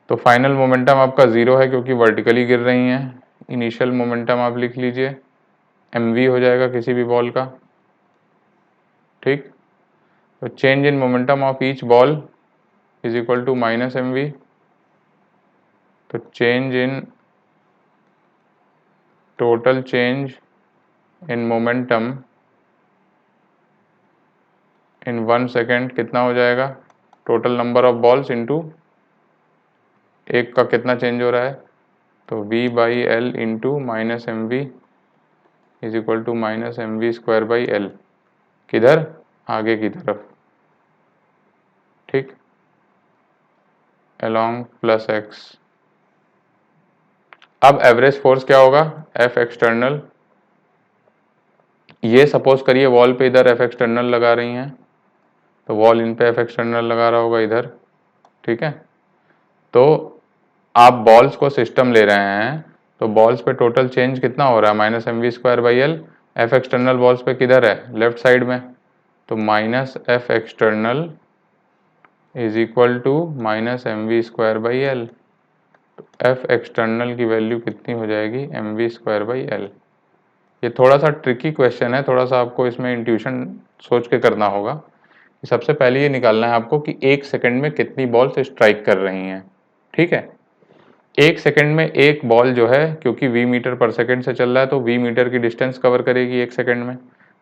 Speaker 1: तो फाइनल मोमेंटम आपका 0 है क्योंकि वर्टिकली गिर रही हैं। इनिशियल मोमेंटम आप लिख लीजिए mv हो जाएगा किसी भी बॉल का, ठीक। तो change in momentum of each ball is equal to minus mv। तो change in total change in momentum in 1 second कितना हो जाएगा, total number of balls into एक का कितना चेंज हो रहा है, तो v by L into minus M V is equal to minus M V square by L, किधर, आगे की तरफ, ठीक, अलोंग प्लस एक्स। अब एवरेज फोर्स क्या होगा, एफ एक्सटर्नल, ये सपोज करिए वॉल पे इधर एफ एक्सटर्नल लगा रही हैं, तो वॉल इन पे एफ एक्सटर्नल लगा रहा होगा इधर, ठीक है। तो आप बॉल्स को सिस्टम ले रहे हैं तो बॉल्स पे टोटल चेंज कितना हो रहा है, minus M V square by L. F external balls पे किधर है, लेफ्ट साइड में, तो minus F external is equal to minus M V square by L. तो एफ एक्सटर्नल की वैल्यू कितनी हो जाएगी, M V square by L. ये थोड़ा सा ट्रिकी क्वेश्चन है, थोड़ा सा आपको इसमें इंट्यूशन सोच के करना होगा। सबसे पहले ये निकालना है आपको कि 1 सेकेंड में कितनी बॉल्स स्ट्राइक कर रही हैं, ठीक है। 1 सेकेंड में एक बॉल जो है, क्योंकि v मीटर पर सेकेंड से चल रहा है तो v मीटर की डिस्टेंस कवर करेगी 1 सेकेंड में।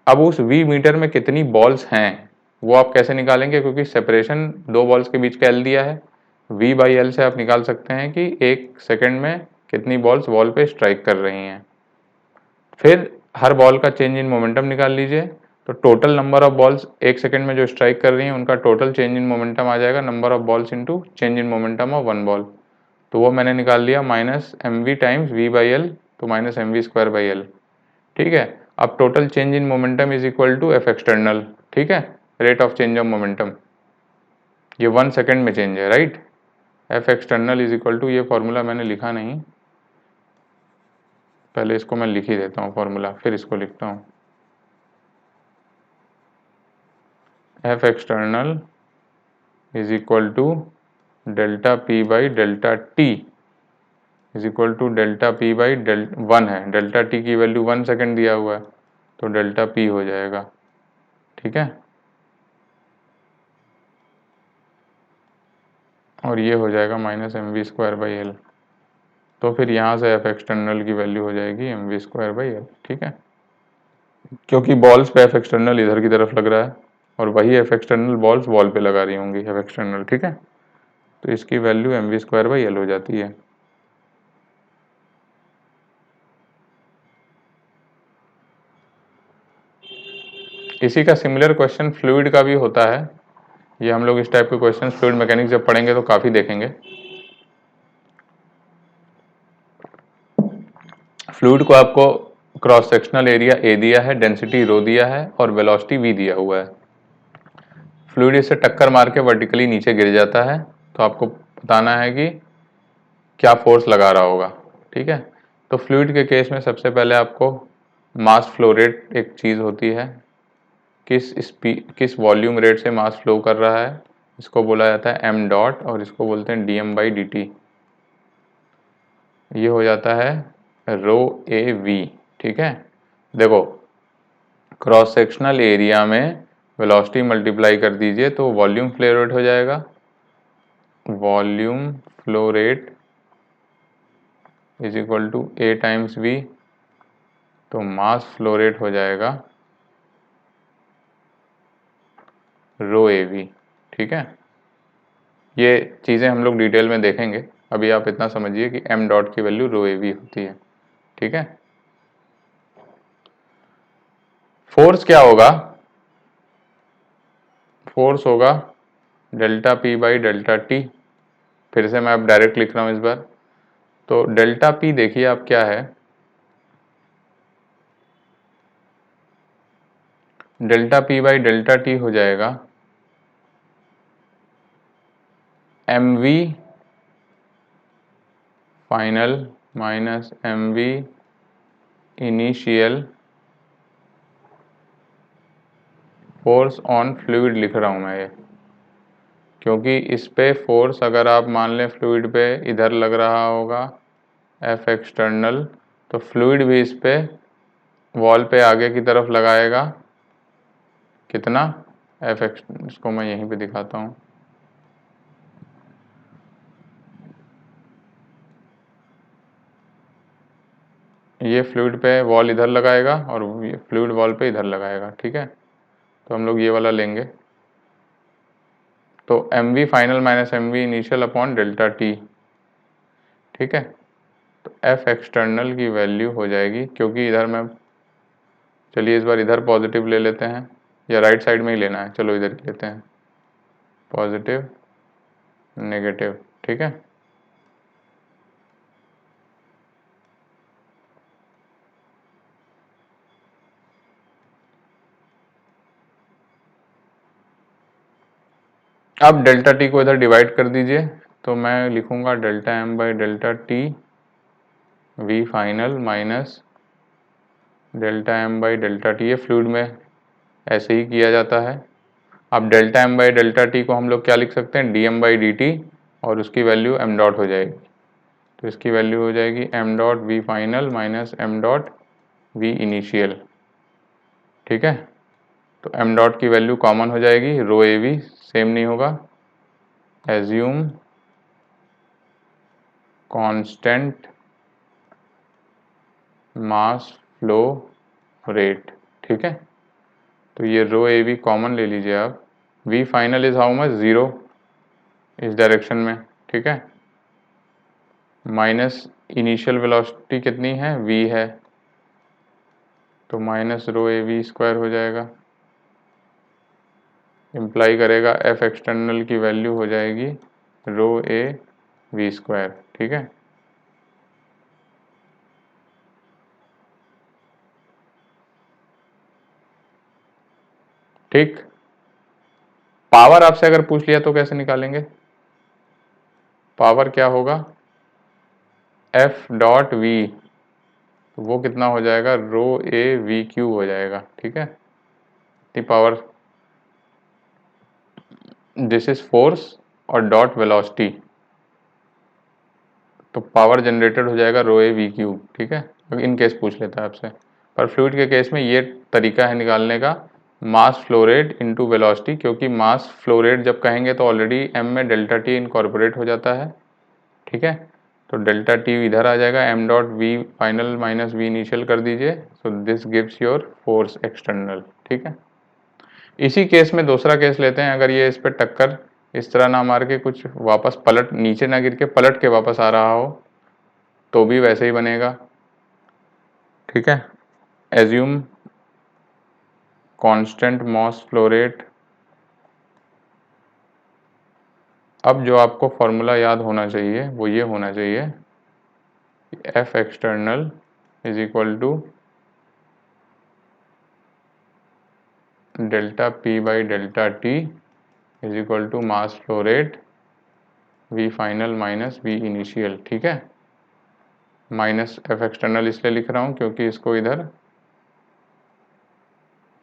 Speaker 1: अब उस v मीटर में कितनी बॉल्स हैं वो आप कैसे निकालेंगे, क्योंकि सेपरेशन 2 बॉल्स के बीच का एल दिया है, v बाई एल से आप निकाल सकते हैं कि 1 सेकेंड में कितनी बॉल्स बॉल पे स्ट्राइक कर रही हैं। फिर हर बॉल का चेंज इन मोमेंटम निकाल लीजिए, तो total number of balls 1 second में जो स्ट्राइक कर रही हैं उनका टोटल चेंज इन मोमेंटम आ जाएगा number of balls into change in momentum of 1 ball. तो वो मैंने निकाल लिया minus M V times V by L, तो minus M V square by L, ठीक है। अब total change in momentum is equal to F external, ठीक है, rate of change of momentum, ये 1 सेकेंड में चेंज है, right. F external is equal to, ये फॉर्मूला मैंने लिखा नहीं, पहले इसको मैं लिख ही देता हूँ फॉर्मूला, फिर इसको लिखता हूँ। F external is equal to delta P by delta T is equal to delta P by 1 है, डेल्टा टी की वैल्यू 1 सेकेंड दिया हुआ है, तो डेल्टा पी हो जाएगा, ठीक है। और ये हो जाएगा minus M V square by L, तो फिर यहाँ से एफ एक्सटर्नल की वैल्यू हो जाएगी M V square by L, ठीक है। क्योंकि बॉल्स पे एफ एक्सटर्नल इधर की तरफ लग रहा है और वही एफ एक्सटर्नल बॉल्स वॉल पे लगा रही होंगी एफ एक्सटर्नल, ठीक है। तो इसकी value M V square by L हो जाती है। इसी का सिमिलर क्वेश्चन फ्लूइड का भी होता है। ये हम लोग इस टाइप के क्वेश्चन फ्लूइड मैकेनिक्स जब पढ़ेंगे तो काफ़ी देखेंगे। फ्लूइड को आपको क्रॉस सेक्शनल एरिया ए दिया है, डेंसिटी रो दिया है और वेलोसिटी वी दिया हुआ है। फ्लूइड इससे टक्कर मार के वर्टिकली नीचे गिर जाता है, तो आपको बताना है कि क्या फोर्स लगा रहा होगा, ठीक है। तो फ्लूइड के केस में सबसे पहले आपको मास फ्लो रेट एक चीज़ होती है, किस वॉल्यूम रेट से मास फ्लो कर रहा है, इसको बोला जाता है एम डॉट और इसको बोलते हैं D M by D T. ये हो जाता है रो ए वी, ठीक है। देखो क्रॉस सेक्शनल एरिया में वेलोसिटी मल्टीप्लाई कर दीजिए तो वॉल्यूम फ्लो रेट हो जाएगा, volume flow rate is equal to A times V, तो मास फ्लो रेट हो जाएगा रो ए वी, ठीक है। ये चीज़ें हम लोग डिटेल में देखेंगे, अभी आप इतना समझिए कि एम डॉट की वैल्यू रो ए वी होती है, ठीक है। फोर्स क्या होगा, फोर्स होगा delta P by delta T, फिर से मैं अब डायरेक्ट लिख रहा हूँ इस बार। तो डेल्टा पी देखिए आप क्या है, delta P by delta T हो जाएगा M V final minus M V initial force on fluid लिख रहा हूँ मैं ये, क्योंकि इस पे फोर्स अगर आप मान लें फ्लूइड पे इधर लग रहा होगा एफ एक्सटर्नल, तो फ्लूइड भी इस पे वॉल पे आगे की तरफ लगाएगा कितना एफ एक्स, इसको मैं यहीं पे दिखाता हूँ। ये फ्लूइड पे वॉल इधर लगाएगा और ये फ्लूइड वॉल पे इधर लगाएगा, ठीक है। तो हम लोग ये वाला लेंगे, तो M V final minus M V initial upon delta T, ठीक है। तो एफ एक्सटर्नल की वैल्यू हो जाएगी, क्योंकि इधर मैं, चलिए इस बार इधर पॉजिटिव ले लेते हैं, या राइट साइड में ही लेना है, चलो इधर लेते हैं पॉजिटिव नेगेटिव, ठीक है। अब डेल्टा टी को इधर डिवाइड कर दीजिए, तो मैं लिखूंगा delta M by delta T V final minus delta M by delta T, ये फ्लूइड में ऐसे ही किया जाता है। अब delta M by delta T को हम लोग क्या लिख सकते हैं, D M by D T, और उसकी वैल्यू एम डॉट हो जाएगी, तो इसकी वैल्यू हो जाएगी M dot V final minus M dot V initial, ठीक है। तो एम डॉट की वैल्यू कॉमन हो जाएगी, रो ए वी सेम नहीं होगा, assume constant mass flow rate, ठीक है। तो ये रो ए वी कॉमन ले लीजिए आप, V final is how much, zero इस डायरेक्शन में, ठीक है, माइनस इनिशियल वेलोसिटी कितनी है, वी है, तो minus rho A we square हो जाएगा, इम्प्लाई करेगा एफ एक्सटर्नल की वैल्यू हो जाएगी रो ए वी स्क्वायर, ठीक है। ठीक। पावर आपसे अगर पूछ लिया तो कैसे निकालेंगे? पावर क्या होगा? एफ डॉट वी, तो वो कितना हो जाएगा? रो ए वी क्यू हो जाएगा, ठीक है। इतनी पावर, दिस इज फोर्स और डॉट वेलोसिटी, तो पावर जनरेटेड हो जाएगा रो ए वी क्यू, ठीक है। इन केस पूछ लेता है आपसे, पर फ्लूइड के केस में ये तरीका है निकालने का, मास फ्लो रेट इंटू वेलोसिटी, क्योंकि मास फ्लो रेट जब कहेंगे तो ऑलरेडी एम में डेल्टा टी इनकॉर्पोरेट हो जाता है, ठीक है। तो डेल्टा टी इधर आ जाएगा, M dot V final minus V initial कर दीजिए, so this gives your force external, ठीक है। इसी केस में दूसरा केस लेते हैं, अगर ये इस पे टक्कर इस तरह ना मार के कुछ वापस पलट, नीचे ना गिर के पलट के वापस आ रहा हो, तो भी वैसे ही बनेगा, ठीक है। Assume constant mass flow rate. अब जो आपको फॉर्मूला याद होना चाहिए वो ये होना चाहिए, F external is equal to delta P by delta T is equal to mass flow rate V final minus V initial, ठीक है। माइनस एफ एक्सटर्नल इसलिए लिख रहा हूँ क्योंकि इसको इधर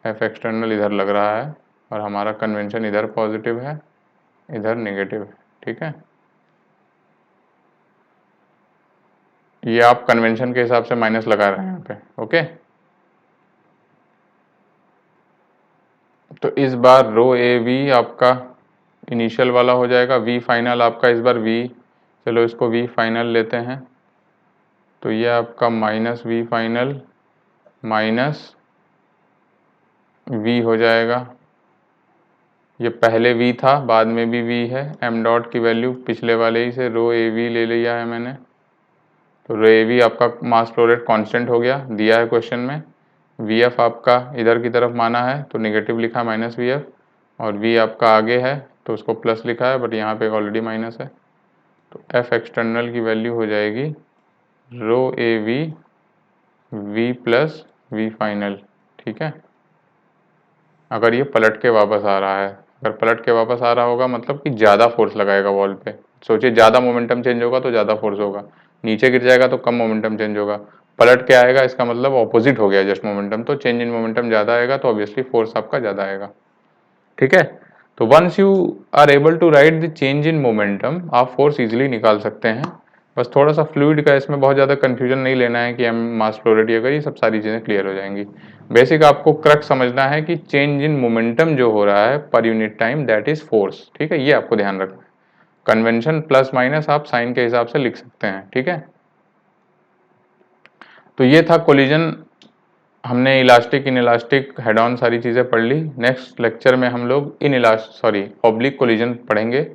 Speaker 1: एफ एक्सटर्नल इधर लग रहा है और हमारा कन्वेंशन इधर पॉजिटिव है, इधर नेगेटिव है, ठीक है। ये आप कन्वेंशन के हिसाब से माइनस लगा रहे हैं यहाँ पे, ओके। तो इस बार रो ए वी आपका इनिशियल वाला हो जाएगा, वी फाइनल आपका इस बार वी, चलो इसको वी फाइनल लेते हैं, तो ये आपका minus V final minus V हो जाएगा। ये पहले वी था, बाद में भी वी है, एम डॉट की वैल्यू पिछले वाले ही से रो ए वी ले लिया है मैंने, तो रो ए वी आपका मास फ्लो रेट कॉन्स्टेंट हो गया, दिया है क्वेश्चन में। वी एफ आपका इधर की तरफ माना है तो नेगेटिव लिखा माइनस वी एफ, और वी आपका आगे है तो उसको प्लस लिखा है, बट यहाँ पे ऑलरेडी माइनस है, तो एफ एक्सटर्नल की वैल्यू हो जाएगी rho A V V plus V final, ठीक है। अगर ये पलट के वापस आ रहा है, अगर पलट के वापस आ रहा होगा मतलब कि ज़्यादा फोर्स लगाएगा वॉल पे, सोचिए ज़्यादा मोमेंटम चेंज होगा तो ज़्यादा फोर्स होगा, नीचे गिर जाएगा तो कम मोमेंटम चेंज होगा, पलट के आएगा इसका मतलब ऑपोजिट हो गया जस्ट मोमेंटम, तो चेंज इन मोमेंटम ज़्यादा आएगा तो ऑब्वियसली फोर्स आपका ज़्यादा आएगा, ठीक है। तो once you are able to write the change in momentum, आप फोर्स इजीली निकाल सकते हैं। बस थोड़ा सा फ्लूइड का इसमें बहुत ज़्यादा कंफ्यूजन नहीं लेना है कि एम मास फ्लो रेट, अगर ये सब सारी चीज़ें क्लियर हो जाएंगी। बेसिक आपको क्रक्स समझना है कि चेंज इन मोमेंटम जो हो रहा है per unit time, that is force, ठीक है, ये आपको ध्यान रखना है। कन्वेंशन प्लस माइनस आप साइन के हिसाब से लिख सकते हैं, ठीक है। तो ये था कोलिजन, हमने elastic, in elastic, head on सारी चीज़ें पढ़ ली। नेक्स्ट लेक्चर में हम लोग इन इलास्ट सॉरी ऑब्लिक कोलिजन पढ़ेंगे,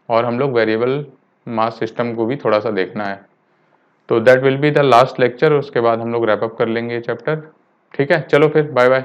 Speaker 1: और हम लोग वेरिएबल मास सिस्टम को भी थोड़ा सा देखना है। तो that will be the last lecture, उसके बाद हम लोग रैप अप कर लेंगे ये चैप्टर, ठीक है। चलो फिर बाय बाय।